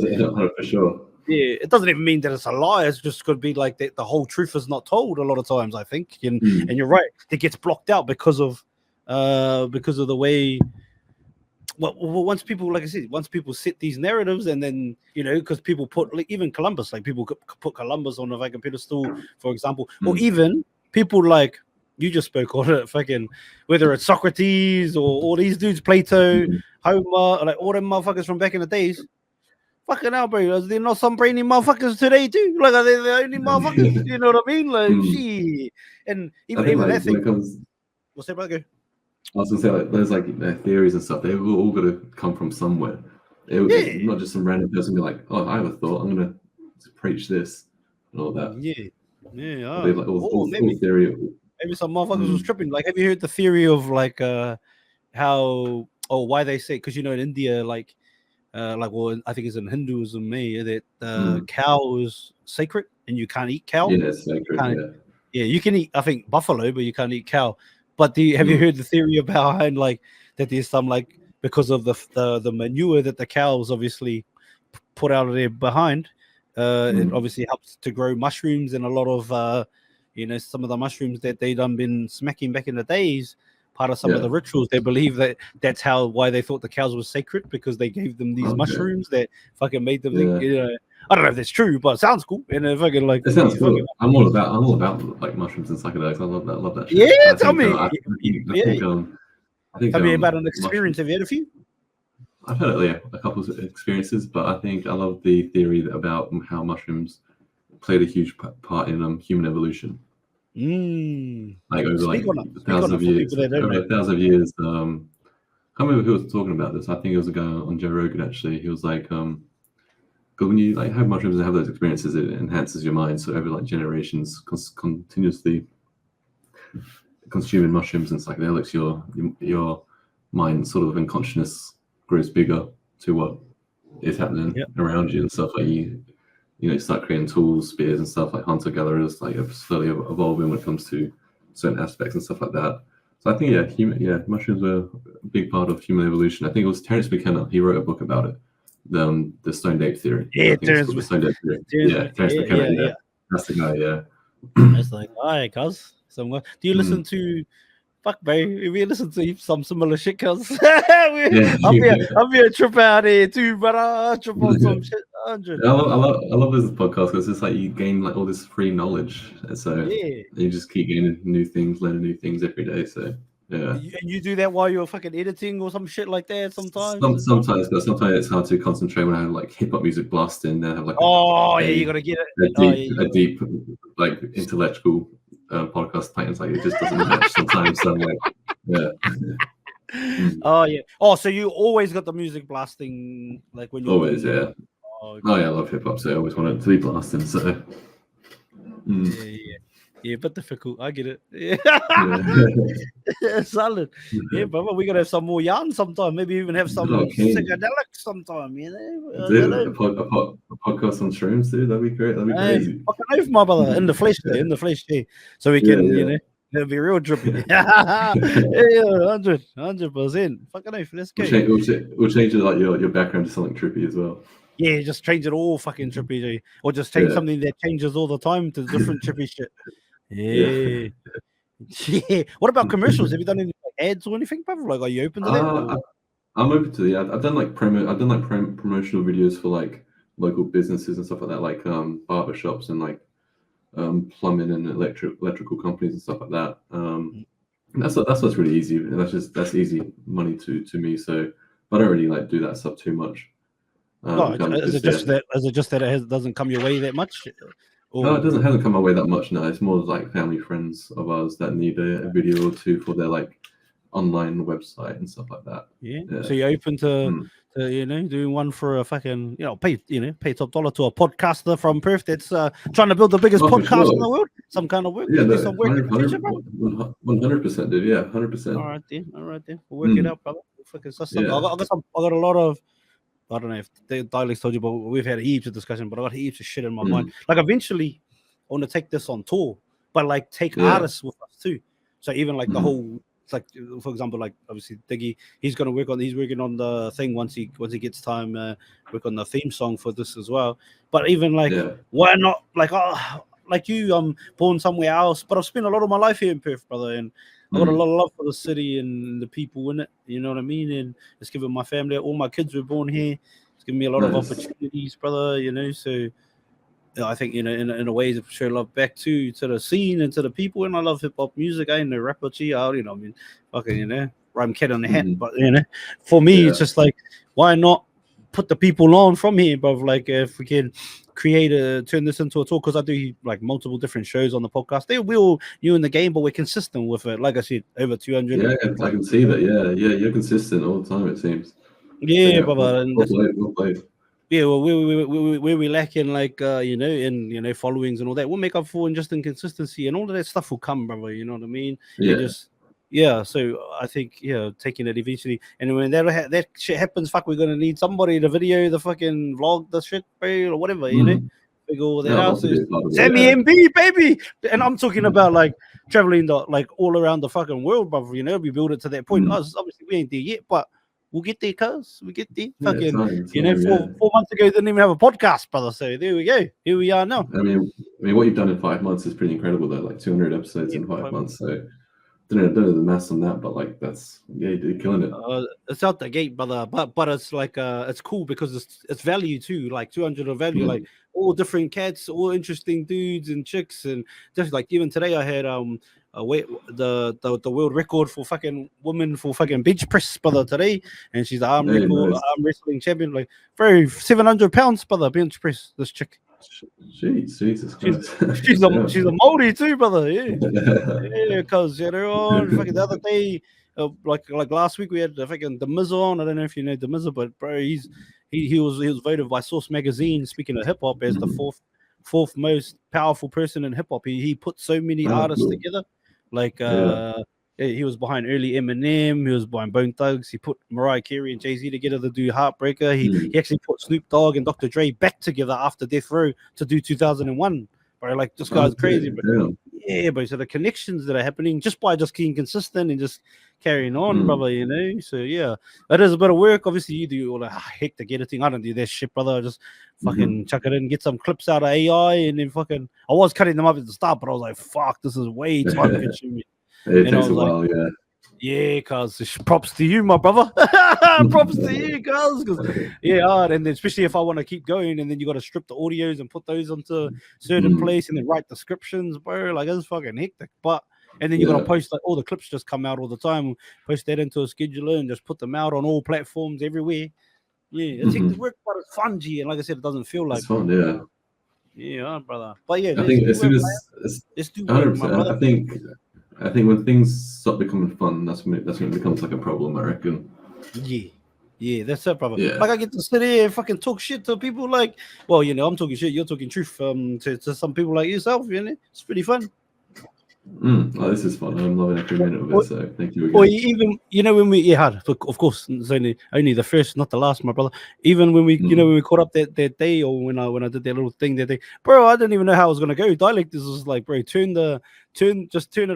for sure. Yeah, it doesn't even mean that it's a lie. It's just could be like the whole truth is not told a lot of times, I think. And you're right, it gets blocked out because of the way. Well, once people, like I said, once people set these narratives, and then you know, because people put like even Columbus, like people put Columbus on a fucking pedestal, for example, or even people like you just spoke on it, fucking whether it's Socrates or all these dudes, Plato, Homer, like all them motherfuckers from back in the days. Fucking hell, bro. Are there not some brainy motherfuckers today too? Like, are they the only motherfuckers? You know what I mean? Like, shit. And even like, that thing. What's that, brother? I was gonna say, like, there's like theories and stuff. They've all got to come from somewhere. It's not just some random person be like, "Oh, I have a thought. I'm gonna preach this and all that." Yeah. Like all theory. Maybe some motherfuckers was tripping. Like, have you heard the theory of like why they say? Because you know in India, like well, I think it's in Hinduism, that cow is sacred and you can't eat cow. Yeah, it's sacred. Yeah, you can eat, I think, buffalo, but you can't eat cow. But have you heard the theory about like that there's some like because of the manure that the cows obviously put out of their behind, it obviously helps to grow mushrooms and a lot of you know, some of the mushrooms that they done been smacking back in the days. Part of some of the rituals, they believe that's why they thought the cows were sacred, because they gave them these mushrooms that fucking made them think, you know, I don't know if that's true, but it sounds cool. And fucking like it sounds cool. I'm all about like mushrooms and psychedelics. I love that shit. Yeah, tell me. Tell me about an experience. Have you had a few? I've had a couple of experiences, but I think I love the theory about how mushrooms played a huge part in human evolution. Like over like thousands of years. Over 1,000 years. I can't remember who was talking about this. I think it was a guy on Joe Rogan actually. He was like, because when you like have mushrooms and have those experiences, it enhances your mind. So over like generations, continuously consuming mushrooms and psychedelics, your mind sort of in consciousness grows bigger to what is happening around you and stuff. Like you start creating tools, spears and stuff, like hunter gatherers, like slowly evolving when it comes to certain aspects and stuff like that. So I think mushrooms were a big part of human evolution. I think it was Terence McKenna. He wrote a book about it, the Stoned Ape theory. Yeah, Terence McKenna. Yeah, that's the guy. Yeah, that's like, all right, cuz. Do you listen to? Fuck, bro. If you listen to some similar shit, cuz I'll be a trip out here too, but I'll trip on some shit. 100. I love this podcast because it's like you gain like all this free knowledge, and so you just keep gaining new things, learning new things every day. So yeah, and you do that while you're fucking editing or some shit like that sometimes. Sometimes, but sometimes it's hard to concentrate when I have like hip hop music blasting. Then I have like you gotta get it. A deep like intellectual podcast titans. Like it just doesn't match sometimes. So I'm like, yeah. Oh yeah. Oh, so you always got the music blasting, like when you always, yeah. Oh yeah, I love hip hop, so I always want it to be blasting. So yeah, but difficult. I get it. Yeah, solid. Yeah, brother, we gotta have some more yarn sometime. Maybe even have some psychedelic sometime. You know, dude, a podcast on shrooms, dude. That'd be great. That'd be crazy. Fucking oath, my brother, in the flesh, so we can, it'll be real drippy. Yeah, 100%. Fucking oath. Let's go. We'll change it, like your background to something trippy as well. Yeah, just change it all fucking trippy, or just change something that changes all the time to different trippy shit. Yeah. What about commercials? Have you done any ads or anything, brother? Like, are you open to that? I'm open to that. I've done like promotional videos for like local businesses and stuff like that, like barbershops and like plumbing and electrical companies and stuff like that. That's what's really easy. That's easy money to me. So I don't really like do that stuff too much. Is it just that it doesn't come your way that much? No, it hasn't come my way that much. No, it's more like family friends of ours that need a video or two for their like online website and stuff like that. Yeah. So you're open to doing one for a fucking pay top dollar to a podcaster from Perth that's trying to build the biggest podcast in the world. Some kind of work. 100%, dude. Yeah, 100%. All right then. We'll work it out, brother. Fucking I got a lot of. I don't know if the Dialects told you, but we've had heaps of discussion. But I got heaps of shit in my mind. Like eventually, I want to take this on tour, but like take artists with us too. So even like the whole, like for example, like obviously Diggy, he's working on the thing once he gets time, work on the theme song for this as well. But even like, why not like you? Born somewhere else, but I've spent a lot of my life here in Perth, brother, and I got a lot of love for the city and the people in it. You know what I mean? And it's given my family, all my kids were born here. It's given me a lot of opportunities, brother. You know, so I think in a way to show love back to the scene and to the people. And I love hip hop music. I ain't no rapper, fucking rhyme cat on the hat. But for me, it's just like, why not put the people on from here, bro? Like if we can turn this into a talk, because I do like multiple different shows on the podcast. We're all new in the game, but we're consistent with it. Like I said, over 200. Yeah, I can see that. Yeah, you're consistent all the time, it seems. Yeah, brother. Well played. Yeah, well, where we lacking, like in followings and all that, we'll make up for in just inconsistency, and all of that stuff will come, brother. You know what I mean? So I think taking it eventually, and when that shit happens, we're gonna need somebody to video the fucking vlog, the shit, bro, or whatever, figure all that out. So Sammy MB, baby, and I'm talking about like traveling like all around the fucking world, brother. We build it to that point. Obviously, we ain't there yet, but we'll get there, cuz we get there. Fucking, 4 months ago, didn't even have a podcast, brother. So there we go. Here we are now. I mean, what you've done in 5 months is pretty incredible, though. Like 200 episodes in 5 months. So don't know the maths on that, but like you're killing it. It's out the gate, brother. But it's like it's cool because it's value too. Like 200 of value, like all different cats, all interesting dudes and chicks, and just like even today I had the world record for fucking women for fucking bench press, brother, today, and she's the arm wrestling champion, like very 700 pounds, brother, bench press. This chick. Jeez, Jesus Christ. She's a moldy too, brother. Yeah, because fucking the other day, like last week we had fucking the Miz on. I don't know if you know the Miz, but bro, he's he was voted by Source magazine, speaking of hip hop, as the fourth most powerful person in hip hop. He put so many artists together, like he was behind early Eminem, he was behind Bone Thugs, he put Mariah Carey and Jay-Z together to do Heartbreaker. He actually put Snoop Dogg and Dr. Dre back together after Death Row to do 2001. Bro, like this guy's crazy, bro. Yeah, bro. So the connections that are happening just by just being consistent and just carrying on, brother, you know. So yeah, that is a bit of work. Obviously, you do all the hectic editing. I don't do that shit, brother. I just fucking chuck it in, get some clips out of AI, and then fucking. I was cutting them up at the start, but I was like, fuck, this is way time consuming. It takes a while, yeah. Yeah, cuz props to you, my brother. Props to you, cuz. And then especially if I want to keep going, and then you got to strip the audios and put those onto certain place, and then write descriptions, bro. Like it's fucking hectic. And then you got to post, like all the clips just come out all the time. Post that into a scheduler and just put them out on all platforms everywhere. Yeah, it's hectic work, but it's fun, G. And like I said, it doesn't feel like it's fun, yeah. Yeah, brother. But yeah, I think as soon as let's do work, my brother. I think when things stop becoming fun, that's when it becomes like a problem, I reckon. Yeah, that's it, brother. Yeah. Like I get to sit here and fucking talk shit to people like, well, you know, I'm talking shit, you're talking truth to some people like yourself, you know. It's pretty fun. Oh, this is fun. I'm loving every minute of it, so thank you again. Or even, you know, when we of course, it's only the first, not the last, my brother. Even when we, you know, when we caught up that day, or when I did that little thing that day, bro, I didn't even know how I was gonna go. Dialect is just like, bro, turn it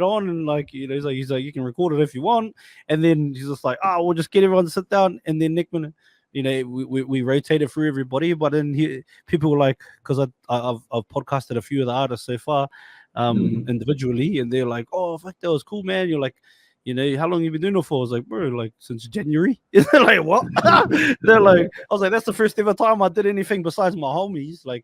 on, and like, you know, he's like, you can record it if you want, and then he's just like, we'll just get everyone to sit down, and then Nickman, you know, we rotated through everybody, but then people were like, because I've podcasted a few of the artists so far, individually, and they're like, oh fuck, that was cool, man. You're like, you know, how long you been doing it for? I was like, bro, like since January. They're like, what? They're like, I was like, that's the first ever time I did anything besides my homies, like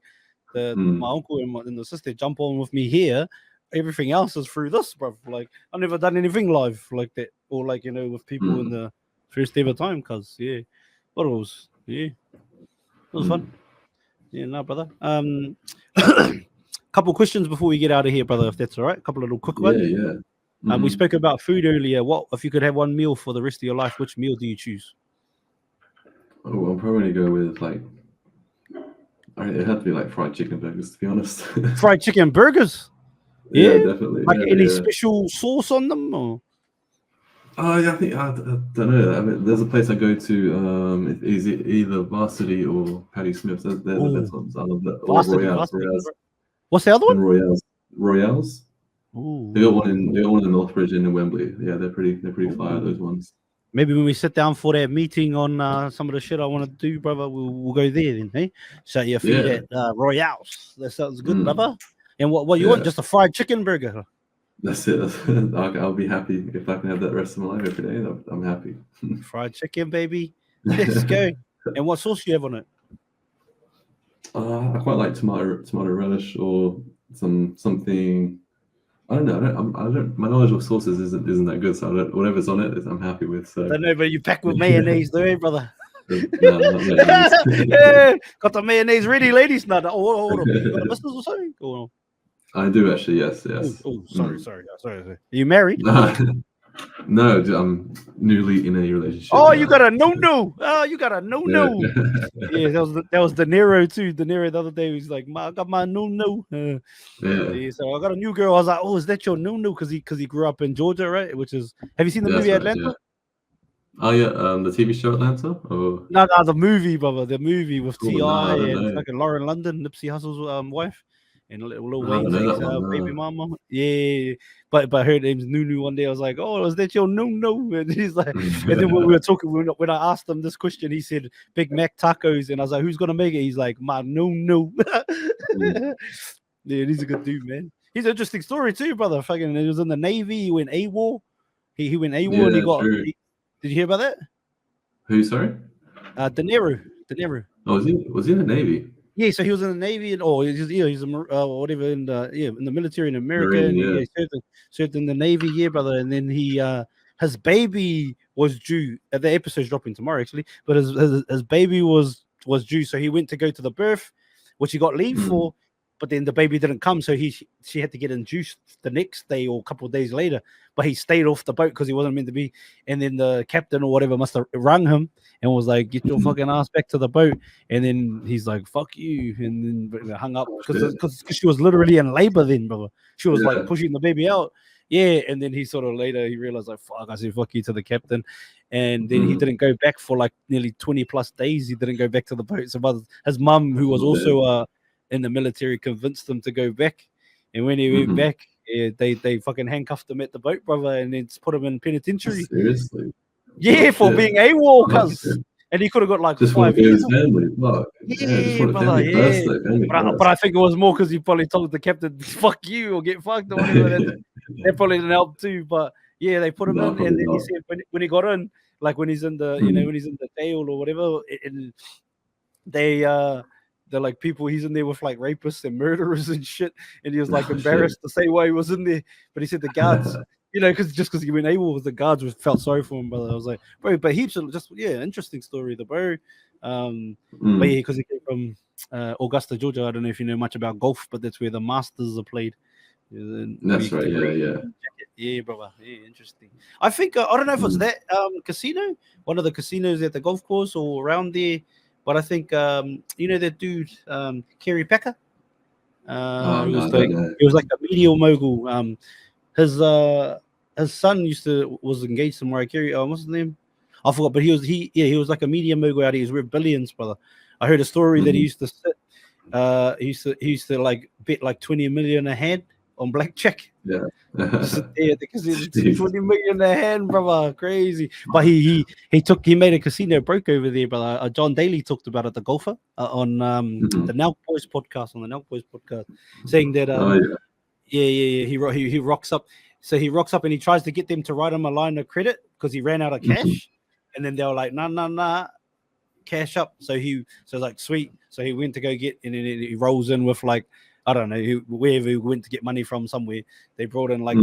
my uncle and the sister jump on with me here. Everything else is through this, bro. Like I've never done anything live like that, or like, you know, with people in the first ever time, cause but it was fun. Yeah, no, brother. Couple questions before we get out of here, brother, if that's all right. A couple of little quick ones. Yeah. We spoke about food earlier. What if you could have one meal for the rest of your life? Which meal do you choose? Oh, I'll probably go with like. It had to be like fried chicken burgers, to be honest. Fried chicken burgers. Yeah, definitely. Like any special sauce on them, or? Oh, yeah, I don't know. I mean, there's a place I go to. Is it either Varsity or Patty Smith's? They're the best ones. I love that. Royales. What's the other one? Royales. Ooh. They got one in Northbridge and in Wembley. Yeah, they're pretty fire, those ones. Maybe when we sit down for that meeting on some of the shit I want to do, brother, we'll go there then, hey? Shut your feet at Royales. That sounds good, brother. And what you want? Just a fried chicken burger? That's it. I'll be happy if I can have that rest of my life every day. I'm happy. Fried chicken, baby. Let's go. And what sauce do you have on it? I quite like tomato relish or something. I don't know. My knowledge of sauces isn't that good, so whatever's on it, I'm happy with. So I don't know, but you pack with mayonnaise, though, brother. No, not mayonnaise. Got the mayonnaise ready, ladies. No, hold on. You got a business or something? Or... I do actually. Yes. Oh, sorry. Are you married? No, I'm newly in a relationship. Oh, you got a no. Oh, you got a no. Yeah, that was De Niro too. De Niro the other day was like, I got my no. Yeah, so I got a new girl. I was like, oh, is that your no? Because he grew up in Georgia, right? Which is, have you seen the movie Atlanta? Yeah. Oh yeah, the TV show Atlanta. Or... No, the movie, brother. The movie with T.I. and fucking Lauren London, Nipsey Hussle's wife. And Lil Wayne's baby mama. Yeah. But her name's Nunu one day. I was like, oh, is that your no? And he's like, and then when we were talking, when I asked him this question, he said Big Mac tacos. And I was like, who's gonna make it? He's like, my no. Yeah, he's a good dude, man. He's an interesting story too, brother. Fucking he was in the Navy, he went AWOL. He went AWOL and he got did you hear about that? Who, sorry? De Niro. Oh, was he in the Navy? Yeah, so he was in the Navy, and he's whatever in the military in America, Marine, and he served in the Navy, brother. And then his baby was due. The episode's dropping tomorrow, actually, but his baby was due, so he went to go to the birth, which he got leave for, but then the baby didn't come, so she had to get induced the next day or a couple of days later. But he stayed off the boat because he wasn't meant to be. And then the captain or whatever must have rung him and was like, "Get your fucking ass back to the boat." And then he's like, "Fuck you," and then hung up because she was literally in labor then, brother. She was like pushing the baby out. Yeah, and then he sort of later he realized like, "Fuck," I said, "Fuck you" to the captain. And then he didn't go back for like nearly 20 plus days. He didn't go back to the boat. So his mum, who was also in the military, convinced him to go back. And when he went back, they fucking handcuffed him at the boat, brother, and then put him in penitentiary. Seriously? Yeah, for being AWOL, cuz. And he could have got like just 5 years. His family. Fuck. Yeah, brother, but I think it was more because he probably told the captain, "Fuck you" or "get fucked" or whatever. That probably didn't help too, but yeah, they put him in, and then he said when he got in, like when he's in the, when he's in the jail or whatever, and they're like people, he's in there with like rapists and murderers and shit, and he was like embarrassed to say why he was in there, but he said the guards, because he went AWOL, the guards felt sorry for him, brother. I was like, bro, but heaps of just interesting story, the bro. But yeah, because he came from Augusta, Georgia. I don't know if you know much about golf, but that's where the Masters are played. That's right. Yeah, brother. Yeah, interesting. I think I don't know if it's that casino, one of the casinos at the golf course or around there, but I think that dude Kerry Packer. He was like a media mogul. His son was engaged to Mariah Carey. What's his name? I forgot, but he was like a media mogul out. He was worth billions, brother. I heard a story that he used to sit. He used to like bet like 20 million a hand on blackjack. Yeah. Because it's 20 million a hand, brother. Crazy. But he made a casino broke over there, brother. John Daly talked about it, the golfer, on the Nelk Boys podcast, saying that he rocks up. So he rocks up and he tries to get them to write him a line of credit because he ran out of cash. And then they were like, nah, cash up. So like, sweet. So he went to go get, and then he rolls in with like, I don't know, wherever he went to get money from somewhere. They brought in like,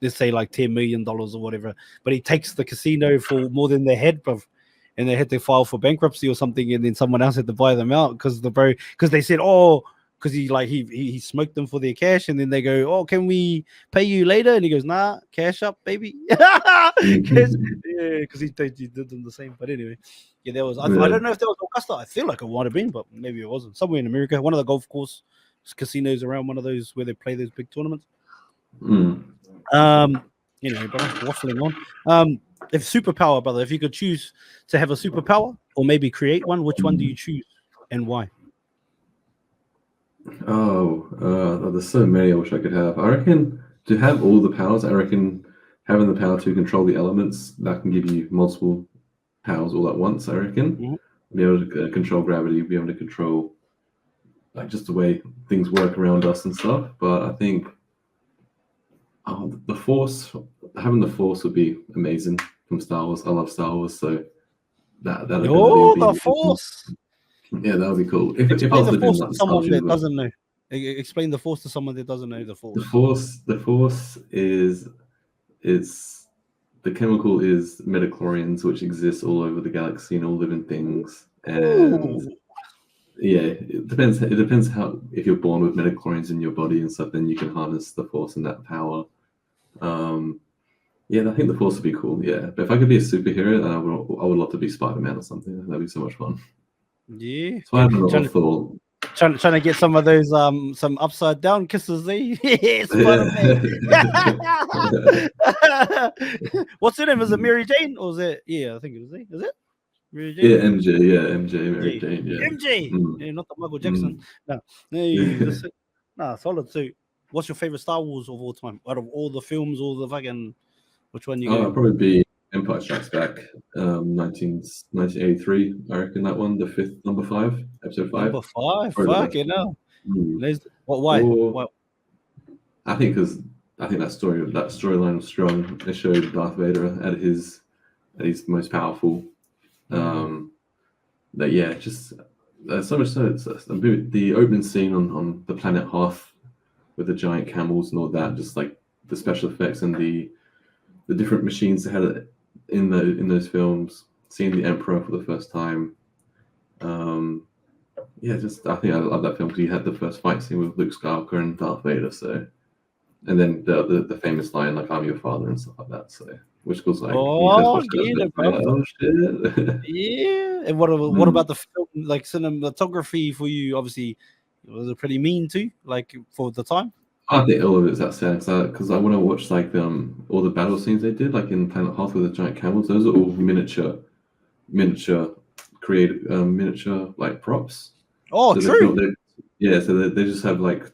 let's say like $10 million or whatever. But he takes the casino for more than they had, bruv. And they had to file for bankruptcy or something. And then someone else had to buy them out because they said, because he smoked them for their cash, and then they go, "Oh, can we pay you later?" And he goes, "Nah, cash up, baby." Because he did them the same. But anyway, there was. I don't know if that was Augusta. I feel like it might have been, but maybe it wasn't. Somewhere in America, one of the golf course casinos around one of those where they play those big tournaments. But waffling on. If superpower, brother, if you could choose to have a superpower or maybe create one, which one do you choose and why? There's so many I wish I could have. I reckon to have all the powers, I reckon having the power to control the elements, that can give you multiple powers all at once, I reckon. Be able to control gravity, be able to control like just the way things work around us and stuff. But I think the Force, having the Force would be amazing from Star Wars. I love Star Wars, so that the Force. Yeah, that would be cool. If Explain I was the Force living to someone that doesn't know. Explain the Force to someone that doesn't know the Force. The Force is the chemical is midichlorians, which exist all over the galaxy and all living things. And it depends how, if you're born with midichlorians in your body and stuff, then you can harness the Force and that power. I think the Force would be cool. Yeah, but if I could be a superhero, then I would love to be Spider-Man or something. That'd be so much fun. Yeah, so I have thought. Trying to get some of those some upside down kisses, eh? Spider-Man. What's her name? Is it Mary Jane or is it? Yeah, I think it was. Is it Mary Jane? Yeah, MJ. Yeah, MJ. Mary Jane. Yeah, MJ. Yeah, not the Michael Jackson. No, solid too. What's your favorite Star Wars of all time? Out of all the films, all the fucking, which one you got? I'll probably be Empire Strikes Back, 1983. I reckon that one, the fifth, number 5, episode 5. Number 5, fuck it now. Why? Well, I think that storyline was strong. It showed Darth Vader at his most powerful. Just so much so. The opening scene on the planet Hoth with the giant camels and all that, just like the special effects and the different machines they had in those films, seeing the Emperor for the first time, yeah, just I think I love that film because you had the first fight scene with Luke Skywalker and Darth Vader, so and then the famous line like "I'm your father" and stuff like that. So which was like you first Oh, watched that, I was get it, like, bro. oh shit. Yeah. And what about the film, like cinematography for you? Obviously, was it pretty mean too, like for the time? I think all of it's that sad because I when I watched like all the battle scenes they did like in Planet Hoth with the giant camels, those are all miniature created miniature like props. Oh, So true. they just have like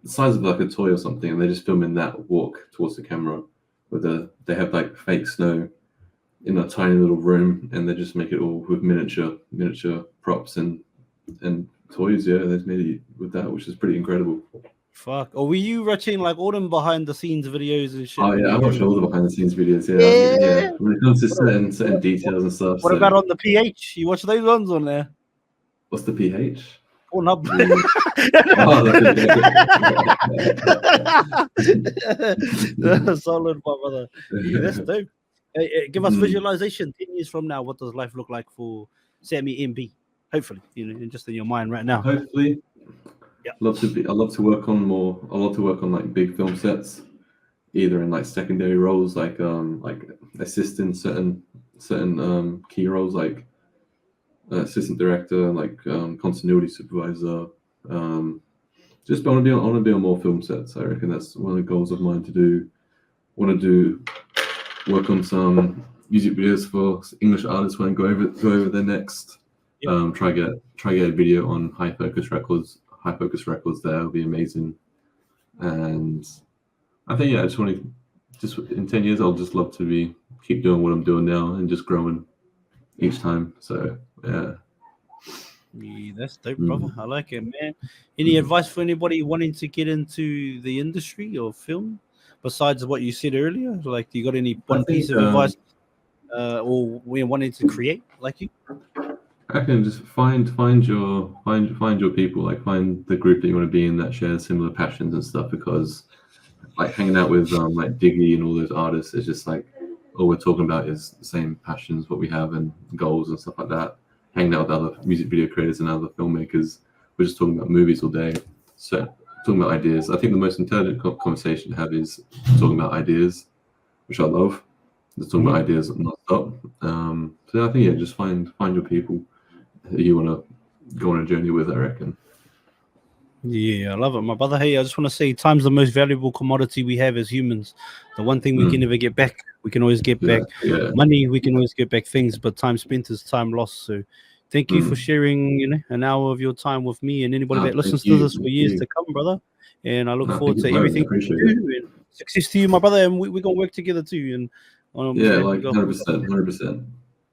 the size of like a toy or something, and they just film in that walk towards the camera. They have like fake snow in a tiny little room, and they just make it all with miniature props and toys. Yeah, they've made it with that, which is pretty incredible. Fuck. Or were you watching like all them behind the scenes videos and shit Oh when yeah, you I were watch doing? all the behind the scenes videos. Yeah. Yeah. When it comes to What, certain details and stuff. what So about on the PH? You watch those ones on there? what's the pH? Pornhub. Oh, Solid, my brother. Yeah, that's dope. Hey, give us visualization 10 years from now. What does life look like for Sammy MB? Hopefully, just in your mind right now. Hopefully, Yeah. I love to work on like big film sets, either in like secondary roles, like assisting certain key roles, like assistant director, like continuity supervisor. Just I want to be on more film sets. I reckon that's one of the goals of mine to do. Want to work on some music videos for English artists when I go over their next. Yep. Try get a video on High Focus Records. There would be amazing. And I think I just want to in 10 years I'll just love to keep doing what I'm doing now and just growing each time. So yeah. Yeah, that's dope, brother. I like it, man. Any advice for anybody wanting to get into the industry or film besides what you said earlier? Like, do you got any one piece of advice or we're wanting to create like you? I can just find your people, like find the group that you want to be in that shares similar passions and stuff, because like hanging out with like Diggy and all those artists is just like all we're talking about is the same passions, what we have and goals and stuff like that. Hanging out with other music video creators and other filmmakers, we're just talking about movies all day. So talking about ideas. I think the most intelligent conversation to have is talking about ideas, which I love. Just talking about ideas non-stop. So I think just find your people that you want to go on a journey with, I reckon. Yeah, I love it, my brother. Hey, I just want to say time's the most valuable commodity we have as humans. The one thing we can never get back. We can always get back money, we can always get back things, but time spent is time lost. So thank you for sharing, an hour of your time with me and anybody that listens to this for years to come, brother. And I look forward to everything you do, and success to you, my brother. And we're gonna work together too. And like 100%.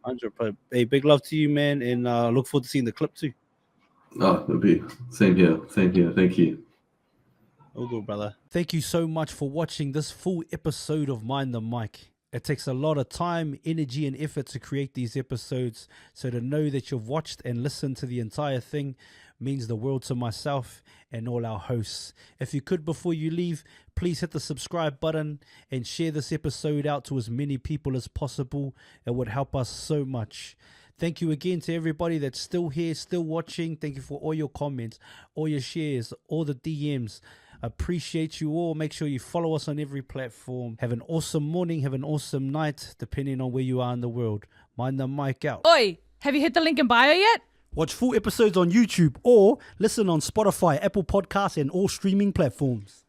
100%. Hey, big love to you, man, and look forward to seeing the clip too. Oh, it'll be same here. Thank you. Oh, good, brother. Thank you so much for watching this full episode of Mind the Mic. It takes a lot of time, energy, and effort to create these episodes. So to know that you've watched and listened to the entire thing means the world to myself and all our hosts. If you could, before you leave, please hit the subscribe button and share this episode out to as many people as possible. It would help us so much. Thank you again to everybody that's still here, still watching. Thank you for all your comments, all your shares, all the DMs. Appreciate you all. Make sure you follow us on every platform. Have an awesome morning. Have an awesome night, depending on where you are in the world. Mind the mic out. Oi, have you hit the link in bio yet? Watch full episodes on YouTube or listen on Spotify, Apple Podcasts, and all streaming platforms.